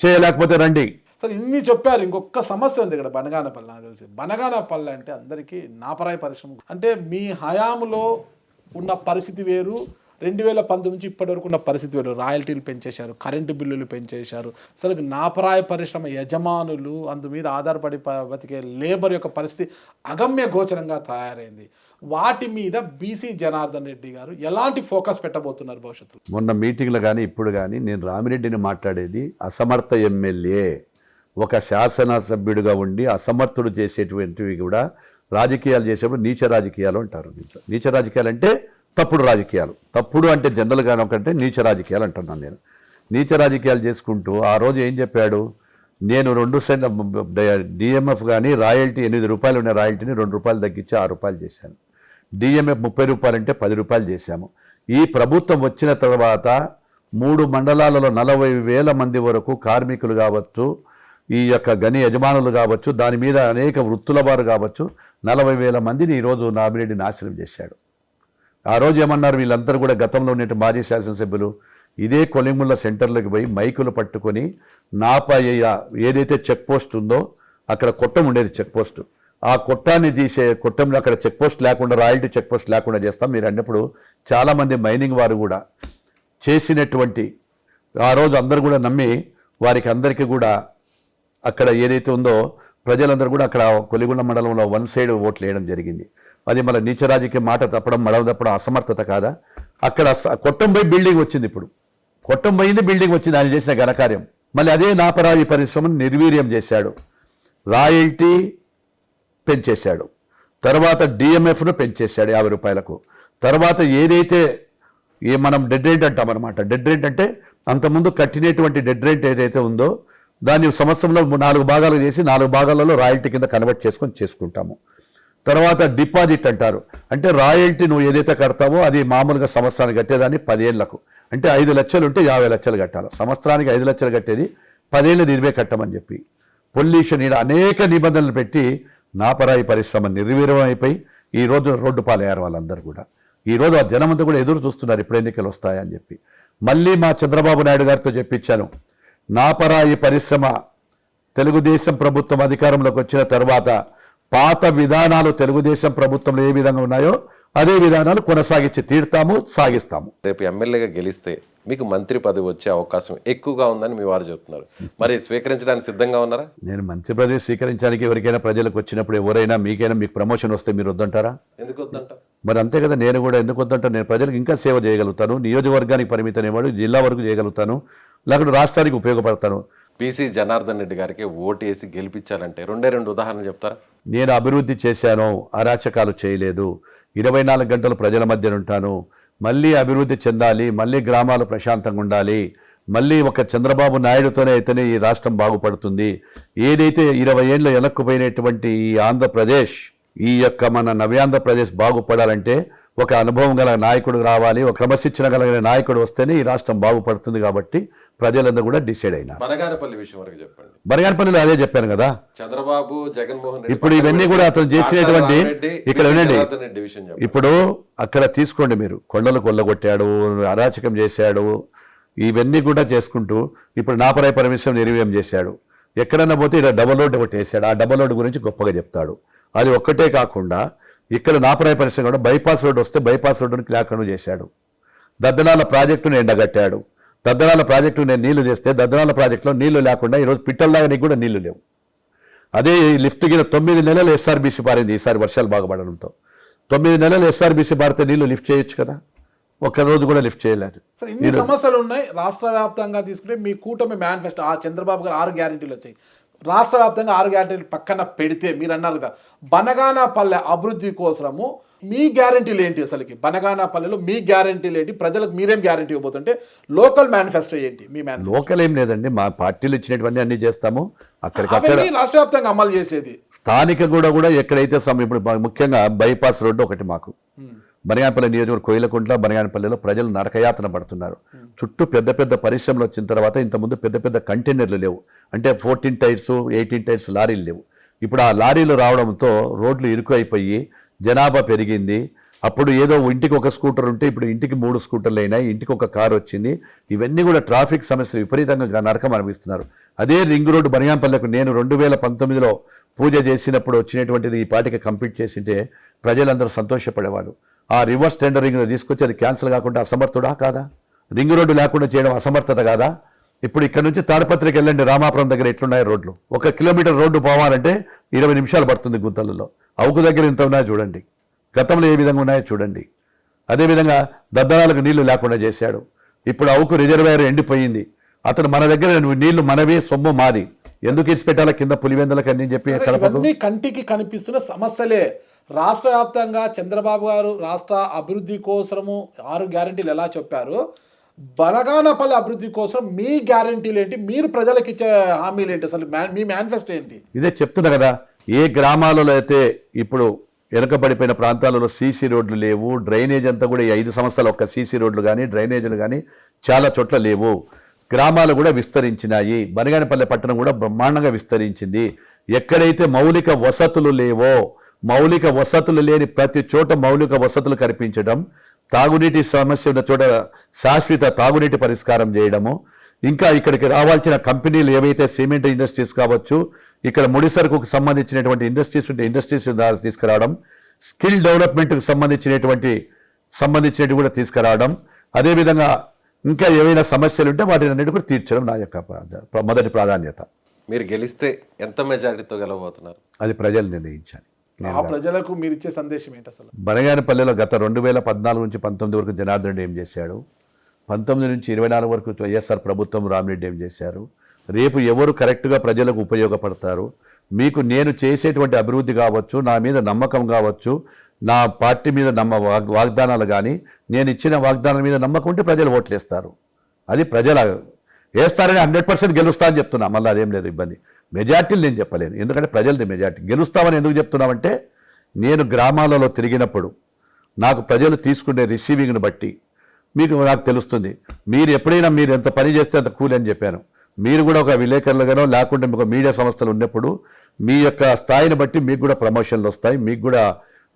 చేయలేకపోతే రండి. సరే, ఇన్ని చెప్పారు. ఇంకొక సమస్య ఉంది ఇక్కడ బనగానపల్లి. నాకు తెలిసి బనగానపల్లి అంటే అందరికీ నాపరాయి పరిశ్రమ. అంటే మీ హయాంలో ఉన్న పరిస్థితి వేరు, 2019 నుంచి ఇప్పటి వరకు ఉన్న పరిస్థితి వేరు. రాయల్టీలు పెంచేశారు, కరెంటు బిల్లులు పెంచేశారు. సరే, నాపరాయ పరిశ్రమ యజమానులు, అందు మీద ఆధారపడి బతికే లేబర్ యొక్క పరిస్థితి అగమ్య గోచరంగా తయారైంది. వాటి మీద బీసీ జనార్దన్ రెడ్డి గారు ఎలాంటి ఫోకస్ పెట్టబోతున్నారు భవిష్యత్తులో? మొన్న మీటింగ్లో కానీ ఇప్పుడు కానీ నేను రామిరెడ్డిని మాట్లాడేది అసమర్థ ఎమ్మెల్యే, ఒక శాసనసభ్యుడిగా ఉండి అసమర్థుడు చేసేటువంటివి కూడా రాజకీయాలు చేసేప్పుడు నీచ రాజకీయాలు అంటారు. నీచ రాజకీయాలు అంటే తప్పుడు రాజకీయాలు. తప్పుడు అంటే జనరల్గా ఒకటే నీచ రాజకీయాలు అంటున్నాను నేను. నీచ రాజకీయాలు చేసుకుంటూ ఆ రోజు ఏం చెప్పాడు, నేను 2 సెంట్ డిఎంఎఫ్ కానీ రాయల్టీ 8 రూపాయలు ఉన్న రాయల్టీని 2 రూపాయలు తగ్గించి 6 రూపాయలు చేశాను. డిఎంఎఫ్ 30 రూపాయలు అంటే 10 రూపాయలు చేశాము. ఈ ప్రభుత్వం వచ్చిన తర్వాత 3 మండలాలలో 40,000 మంది వరకు కార్మికులు కావచ్చు, ఈ యొక్క గని యజమానులు కావచ్చు, దాని మీద అనేక వృత్తుల వారు కావచ్చు, 40,000 మందిని ఈరోజు నామినేట్ నాశనం చేశాడు. ఆ రోజు ఏమన్నారు వీళ్ళందరూ కూడా, గతంలో ఉన్నట్టు మాజీ శాసనసభ్యులు ఇదే కొలిముళ్ళ సెంటర్లకు పోయి మైకులు పట్టుకొని నాపై ఏదైతే చెక్ పోస్ట్ ఉందో అక్కడ కొట్టం ఉండేది చెక్ పోస్ట్, ఆ కొట్టాన్ని తీసే కొట్టంలో అక్కడ చెక్ పోస్ట్ లేకుండా రాయల్టీ చెక్ పోస్ట్ లేకుండా చేస్తాం. మీరు అన్నప్పుడు చాలామంది మైనింగ్ వారు కూడా చేసినటువంటి ఆ రోజు అందరూ కూడా నమ్మి వారికి అందరికీ కూడా అక్కడ ఏదైతే ఉందో ప్రజలందరూ కూడా అక్కడ కొలిగుండ మండలంలో 1 సైడ్ ఓట్లు వేయడం జరిగింది. అది మళ్ళీ నీచ రాజకీయ మాట తప్పడం, మడవ తప్పడం అసమర్థత కాదా? అక్కడ కొట్టం పోయి బిల్డింగ్ వచ్చింది, ఇప్పుడు కొట్టం పోయింది బిల్డింగ్ వచ్చింది, ఆయన చేసిన ఘనకార్యం. మళ్ళీ అదే నాపరాయి పరిశ్రమను నిర్వీర్యం చేశాడు, రాయల్టీ పెంచేశాడు, తర్వాత డిఎంఎఫ్ను పెంచేశాడు 50 రూపాయలకు. తర్వాత ఏదైతే మనం డెడ్ రేట్ అంటాం అనమాట, డెడ్ రేట్ అంటే అంతకుముందు కట్టినటువంటి డెడ్ రేట్ ఏదైతే ఉందో దాన్ని సంవత్సరంలో 4 భాగాలు చేసి 4 భాగాలలో రాయల్టీ కింద కన్వర్ట్ చేసుకుంటాము. తర్వాత డిపాజిట్ అంటారు, అంటే రాయల్టీ నువ్వు ఏదైతే కడతావో అది మామూలుగా సంవత్సరానికి కట్టేదాన్ని 10 ఏళ్లకు, అంటే 5 లక్షలు ఉంటే 50 లక్షలు కట్టాలి. సంవత్సరానికి 5 లక్షలు కట్టేది 10 ఏళ్ళు 20 కట్టమని చెప్పి పొల్యూషన్ ఇలా అనేక నిబంధనలు పెట్టి నాపరాయి పరిశ్రమ నిర్వీర్యం అయిపోయి ఈరోజు రోడ్డు పాలయ్యారు వాళ్ళందరూ కూడా. ఈరోజు ఆ జనమంతా కూడా ఎదురు చూస్తున్నారు ఎప్పుడు ఎన్నికలు వస్తాయని చెప్పి. మళ్ళీ మా చంద్రబాబు నాయుడు గారితో చెప్పించాను, నాపరాయి పరిశ్రమ తెలుగుదేశం ప్రభుత్వం అధికారంలోకి వచ్చిన తర్వాత పాత విధానాలు తెలుగుదేశం ప్రభుత్వంలో ఏ విధంగా ఉన్నాయో అదే విధానాలు కొనసాగించి తీరుతాము, సాగిస్తాము. రేపు ఎమ్మెల్యేగా గెలిస్తే మీకు మంత్రి పదవి వచ్చే అవకాశం ఎక్కువగా ఉందని మీ వారు చెప్తున్నారు. మరి స్వీకరించడానికి సిద్ధంగా ఉన్నారా? నేను మంత్రి పదవి స్వీకరించడానికి ఎవరికైనా ప్రజలకు వచ్చినప్పుడు ఎవరైనా మీకు ప్రమోషన్ వస్తే మీరు వద్దంటారా? ఎందుకు వద్దంటారు? మరి అంతే కదా, నేను కూడా ఎందుకు వద్దంటాను? నేను ప్రజలకు ఇంకా సేవ చేయగలుగుతాను, నియోజకవర్గానికి పరిమితమయ్యేవాడు జిల్లా వరకు చేయగలుగుతాను, లేకపోతే రాష్ట్రానికి ఉపయోగపడతాను. పీసీ జనార్దన్ రెడ్డి గారికి ఓటు వేసి గెలిపించాలంటే 2 ఉదాహరణలు చెప్తారా? నేను అభివృద్ధి చేశాను, అరాచకాలు చేయలేదు, 24 గంటలు ప్రజల మధ్య ఉంటాను, మళ్ళీ అభివృద్ధి చెందాలి, మళ్ళీ గ్రామాలు ప్రశాంతంగా ఉండాలి, మళ్ళీ ఒక చంద్రబాబు నాయుడుతోనే అయితేనే ఈ రాష్ట్రం బాగుపడుతుంది. ఏదైతే 20 ఏళ్ళు వెనక్కుపోయినటువంటి ఈ ఆంధ్రప్రదేశ్, ఈ యొక్క మన నవ్యాంధ్రప్రదేశ్ బాగుపడాలంటే ఒక అనుభవం గల నాయకుడు రావాలి, ఒక క్రమశిక్షణ కలిగిన నాయకుడు వస్తేనే ఈ రాష్ట్రం బాగుపడుతుంది. కాబట్టి ప్రజలందరూ కూడా డిసైడ్ అయినారు. బనగానపల్లి విషయం వరకు చెప్పండి. బనగానపల్లిలో అదే చెప్పాను కదా, చంద్రబాబు జగన్మోహన్ రెడ్డి ఇప్పుడు ఇవన్నీ కూడా అతను చేసినటువంటి ఇక్కడ వినండి, ఇప్పుడు అక్కడ తీసుకోండి మీరు, కొండలు కొల్లగొట్టాడు, అరాచకం చేశాడు, ఇవన్నీ కూడా చేసుకుంటూ ఇప్పుడు నాపరాయి పరమేశ్వరం నిర్వీర్యం చేశాడు. ఎక్కడన్నా పోతే ఇక్కడ డబల్ రోడ్ ఒకటి వేసాడు, ఆ డబల్ రోడ్ గురించి గొప్పగా చెప్తాడు. అది ఒక్కటే కాకుండా ఇక్కడ నాపరాయి పరిశ్రమ కూడా బైపాస్ రోడ్ వస్తే బైపాస్ రోడ్డుని లేకుండా చేశాడు. దద్దనాల ప్రాజెక్టును ఎండగట్టాడు. దద్దనాల ప్రాజెక్టు నేను నీళ్లు చేస్తే దద్దనాల ప్రాజెక్టులో నీళ్లు లేకుండా ఈరోజు పిట్టల్లాగా నీకు కూడా నీళ్లు లేవు. అదే లిఫ్ట్ కింద 9 నెలలు ఎస్ఆర్బీసీ పారింది ఈసారి వర్షాలు బాగా పడడంతో. 9 నెలలు ఎస్ఆర్బీసీ పారితే నీళ్లు లిఫ్ట్ చేయొచ్చు కదా, ఒక్కరోజు కూడా లిఫ్ట్ చేయలేదు. ఇన్ని సమస్యలు ఉన్నాయి. రాష్ట్ర వ్యాప్తంగా తీసుకుంటే మీ కూటమి మేనిఫెస్టో ఆ చంద్రబాబు గారు 6 గ్యారెంటీలు వచ్చాయి. రాష్ట్ర వ్యాప్తంగా 6 గ్యారెంటీలు పక్కన పెడితే మీరు అన్నారు కదా బనగానపల్లె అభివృద్ధి కోసము మీ గ్యారెంటీలు ఏంటి? అసలుకి బనగానపల్లెలో మీ గ్యారెంటీలు ఏంటి? ప్రజలకు మీరేం గ్యారెంటీ ఇవ్వబోతుంటే లోకల్ మేనిఫెస్టో ఏంటి? మీ లోకల్ ఏం లేదండి, మా పార్టీలు ఇచ్చినటువంటి అన్ని చేస్తాము. అక్కడికి రాష్ట్ర వ్యాప్తంగా అమలు చేసేది స్థానిక కూడా ఎక్కడైతే ఇప్పుడు ముఖ్యంగా బైపాస్ రోడ్డు ఒకటి మాకు బనగానపల్లి నియోజకవర్గం కోయిలకుంట్ల బనగానపల్లిలో ప్రజలు నరకయాతన పడుతున్నారు. చుట్టూ పెద్ద పెద్ద పరిశ్రమలు వచ్చిన తర్వాత ఇంతకుముందు పెద్ద పెద్ద కంటైనర్లు లేవు, అంటే 14 టైర్స్ 18 టైర్స్ లారీలు లేవు. ఇప్పుడు ఆ లారీలు రావడంతో రోడ్లు ఇరుకు అయిపోయి జనాభా పెరిగింది. అప్పుడు ఏదో ఇంటికి ఒక స్కూటర్ ఉంటే ఇప్పుడు ఇంటికి 3 స్కూటర్లు అయినాయి, ఇంటికి ఒక కారు వచ్చింది. ఇవన్నీ కూడా ట్రాఫిక్ సమస్యలు విపరీతంగా నరకం అనిపిస్తున్నారు. అదే రింగ్ రోడ్డు బనగానపల్లికి నేను 2019లో పూజ చేసినప్పుడు వచ్చినటువంటిది ఈ పాటికి కంప్లీట్ చేసింటే ప్రజలందరూ సంతోషపడేవాళ్ళు. ఆ రివర్స్ టెండరింగ్ తీసుకొచ్చి అది క్యాన్సిల్ కాకుండా అసమర్థుడా కాదా? రింగ్ రోడ్డు లేకుండా చేయడం అసమర్థత కాదా? ఇప్పుడు ఇక్కడ నుంచి తాడపత్రికి వెళ్ళండి, రామాపురం దగ్గర ఎట్లున్నాయి రోడ్లు. 1 కిలోమీటర్ రోడ్డు పోవాలంటే 20 నిమిషాలు పడుతుంది గుంతలలో. అవుకు దగ్గర ఇంత ఉన్నాయో చూడండి, గతంలో ఏ విధంగా ఉన్నాయో చూడండి. అదేవిధంగా దద్దనాలకు నీళ్లు లేకుండా చేశాడు. ఇప్పుడు అవుకు రిజర్వాయర్ ఎండిపోయింది. అతను మన దగ్గర నీళ్లు మనవి, సొమ్ము మాది, ఎందుకు ఇచ్చిపెట్టాల కింద పులివెందులకు అని చెప్పి కంటికి కనిపిస్తున్న సమస్యలే. రాష్ట్ర వ్యాప్తంగా చంద్రబాబు గారు రాష్ట్ర అభివృద్ధి కోసము 6 గ్యారెంటీలు ఎలా చెప్పారు, బనగానపల్లి అభివృద్ధి కోసం మీ గ్యారెంటీలు ఏంటి, మీరు ప్రజలకు ఇచ్చే హామీలు ఏంటి, అసలు మీ మేనిఫెస్టో ఏంటి? ఇదే చెప్తున్నా కదా, ఏ గ్రామాలలో అయితే ఇప్పుడు వెనుకబడిపోయిన ప్రాంతాలలో సీసీ రోడ్లు లేవు, డ్రైనేజ్ అంతా కూడా ఈ 5 సంవత్సరాలు ఒక్క సీసీ రోడ్లు కానీ డ్రైనేజీలు కానీ చాలా చోట్ల లేవు. గ్రామాలు కూడా విస్తరించినాయి. బనగానపల్లి పట్టణం కూడా బ్రహ్మాండంగా విస్తరించింది. ఎక్కడైతే మౌలిక వసతులు లేవో, మౌలిక వసతులు లేని ప్రతి చోట మౌలిక వసతులు కల్పించడం, తాగునీటి సమస్య ఉన్న చోట శాశ్వత తాగునీటి పరిష్కారం చేయడము, ఇంకా ఇక్కడికి రావాల్సిన కంపెనీలు ఏవైతే సిమెంట్ ఇండస్ట్రీస్ కావచ్చు, ఇక్కడ ముడి సరుకుకు సంబంధించినటువంటి ఇండస్ట్రీస్ ఉంటే ఇండస్ట్రీస్ తీసుకురావడం, స్కిల్ డెవలప్మెంట్కి సంబంధించినవి కూడా తీసుకురావడం, అదేవిధంగా ఇంకా ఏవైనా సమస్యలు ఉంటే వాటిని అన్నిటి కూడా తీర్చడం నా యొక్క మొదటి ప్రాధాన్యత. మీరు గెలిస్తే ఎంత మెజారిటీతో గెలవబోతున్నారు? అది ప్రజలు నిర్ణయించాలి. ఆ ప్రజలకు మీరు ఇచ్చే సందేశం ఏంటి అసలు? బనగానపల్లిలో గత 2014 నుంచి 19 వరకు జనార్దన్ రెడ్డి ఏం చేశాడు, 19 నుంచి 24 వరకు వైఎస్ఆర్ ప్రభుత్వం రామిరెడ్డి ఏం చేశారు, రేపు ఎవరు కరెక్ట్గా ప్రజలకు ఉపయోగపడతారు, మీకు నేను చేసేటువంటి అభివృద్ధి కావచ్చు, నా మీద నమ్మకం కావచ్చు, నా పార్టీ మీద వాగ్దానాలు కానీ నేను ఇచ్చిన వాగ్దానాల మీద నమ్మకం ఉంటే ప్రజలు ఓట్లేస్తారు. అది ప్రజల వేస్తారని 100% గెలుస్తా అని చెప్తున్నా. మళ్ళీ అదేం లేదు ఇబ్బంది. మెజార్టీలు నేను చెప్పలేను, ఎందుకంటే ప్రజలది మెజార్టీ. గెలుస్తామని ఎందుకు చెప్తున్నామంటే నేను గ్రామాలలో తిరిగినప్పుడు నాకు ప్రజలు తీసుకునే రిసీవింగ్ను బట్టి నాకు తెలుస్తుంది. మీరు ఎప్పుడైనా మీరు ఎంత పని చేస్తే అంత కూలి అని చెప్పాను. మీరు కూడా ఒక విలేకరులుగానో లేకుంటే మీకు మీడియా సంస్థలు ఉన్నప్పుడు మీ యొక్క స్థాయిని బట్టి మీకు కూడా ప్రమోషన్లు వస్తాయి, మీకు కూడా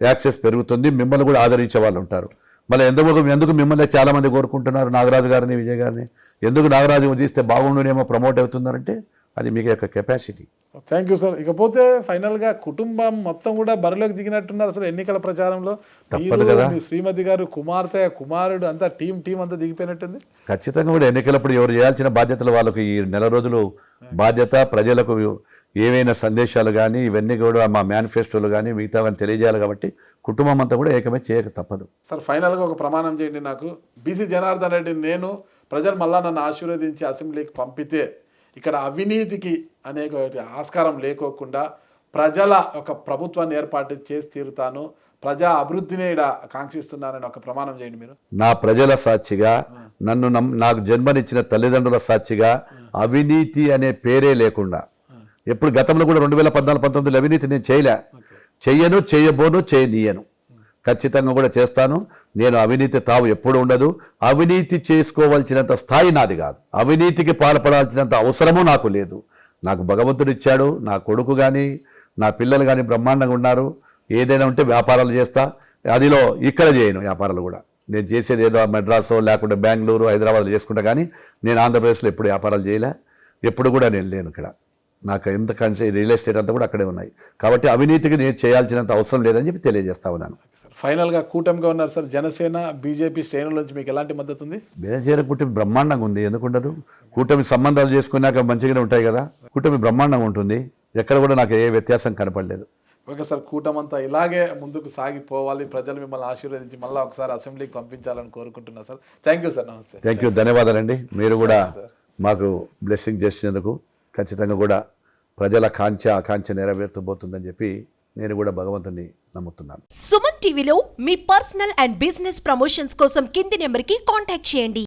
యాక్సెస్ పెరుగుతుంది, మిమ్మల్ని కూడా ఆదరించే వాళ్ళు ఉంటారు. మళ్ళీ ఎందుకు మిమ్మల్ని చాలామంది కోరుకుంటున్నారు, నాగరాజు గారిని విజయ్ గారిని ఎందుకు నాగరాజు తీస్తే బాగుండునేమో ప్రమోట్ అవుతున్నారంటే అది మీకు యొక్క కెపాసిటీ. Thank you sir. ఇకపోతే ఫైనల్గా కుటుంబం మొత్తం కూడా బరిలోకి దిగినట్టున్నారు అసలు ఎన్నికల ప్రచారంలో. తప్పదు కదా, మీ శ్రీమతి గారు, కుమార్తె, కుమారుడు అంతా టీం అంతా దిగిపోయినట్టుంది. ఖచ్చితంగా కూడా ఎన్నికలప్పుడు ఎవరు చేయాల్సిన బాధ్యతలు వాళ్ళకు ఈ నెల రోజులు బాధ్యత, ప్రజలకు ఏవైనా సందేశాలు కానీ ఇవన్నీ కూడా మా మేనిఫెస్టోలు కానీ మిగతావన్నీ తెలియజేయాలి. కాబట్టి కుటుంబం అంతా కూడా ఏకమే చేయక తప్పదు. సార్ ఫైనల్గా ఒక ప్రమాణం చేయండి నాకు. బీసీ జనార్దన్ రెడ్డి నేను ప్రజలు మళ్ళా నన్ను ఆశీర్వదించి అసెంబ్లీకి పంపితే ఇక్కడ అవినీతికి అనేక ఆస్కారం లేకోకుండా ప్రజల ఒక ప్రభుత్వాన్ని ఏర్పాటు చేసి తీరుతాను, ప్రజా అభివృద్ధిని ఇక్కడ కాంక్షిస్తున్నానని ఒక ప్రమాణం చేయండి మీరు. నా ప్రజల సాక్షిగా, నాకు జన్మనిచ్చిన తల్లిదండ్రుల సాక్షిగా అవినీతి అనే పేరే లేకుండా, ఎప్పుడు గతంలో కూడా 2014-19 అవినీతి నేను చెయ్యను, చేయబోను, చేయనీయను, ఖచ్చితంగా కూడా చేస్తాను. నేను అవినీతి తావు ఎప్పుడు ఉండదు. అవినీతి చేసుకోవాల్సినంత స్థాయి నాది కాదు, అవినీతికి పాల్పడాల్సినంత అవసరము నాకు లేదు. నాకు భగవంతుడు ఇచ్చాడు, నా కొడుకు కానీ నా పిల్లలు కానీ బ్రహ్మాండంగా ఉన్నారు. ఏదైనా ఉంటే వ్యాపారాలు చేస్తా, అదిలో ఇక్కడ చేయను వ్యాపారాలు కూడా. నేను చేసేది ఏదో మెడ్రాసో లేకుంటే బెంగళూరు, హైదరాబాద్లో చేసుకుంటా, కానీ నేను ఆంధ్రప్రదేశ్లో ఎప్పుడు వ్యాపారాలు చేయలే, ఎప్పుడు కూడా నేను లేను ఇక్కడ. నాకు ఎంత రియల్ ఎస్టేట్ అంతా కూడా అక్కడే ఉన్నాయి. కాబట్టి అవినీతికి నేను చేయాల్సినంత అవసరం లేదని చెప్పి తెలియజేస్తా ఉన్నాను. ఫైనల్గా కూటమిగా ఉన్నారు సార్, జనసేన బీజేపీ శ్రేణుల నుంచి మీకు ఎలాంటి మద్దతు ఉంది? జనసేన కూటమి బ్రహ్మాండంగా ఉంది, ఎందుకుండదు? కూటమి సంబంధాలు చేసుకున్నాక మంచిగానే ఉంటాయి కదా. కూటమి బ్రహ్మాండంగా ఉంటుంది, ఎక్కడ కూడా నాకు ఏ వ్యత్యాసం కనపడలేదు. ఓకే సార్, కూటమంతా ఇలాగే ముందుకు సాగిపోవాలి, ప్రజలు మిమ్మల్ని ఆశీర్వదించి మళ్ళీ ఒకసారి అసెంబ్లీకి పంపించాలని కోరుకుంటున్నా సార్. Thank you sir. నమస్తే. థ్యాంక్ యూ, ధన్యవాదాలండి. మీరు కూడా మాకు బ్లెస్సింగ్ చేసినందుకు ఖచ్చితంగా కూడా ప్రజల ఆకాంక్ష నెరవేర్చబోతుందని చెప్పి నేను కూడా భగవంతుని నమ్ముతున్నాను. సుమన్ టీవీలో మీ పర్సనల్ అండ్ బిజినెస్ ప్రమోషన్స్ కోసం కింది నెంబర్కి కాంటాక్ట్ చేయండి.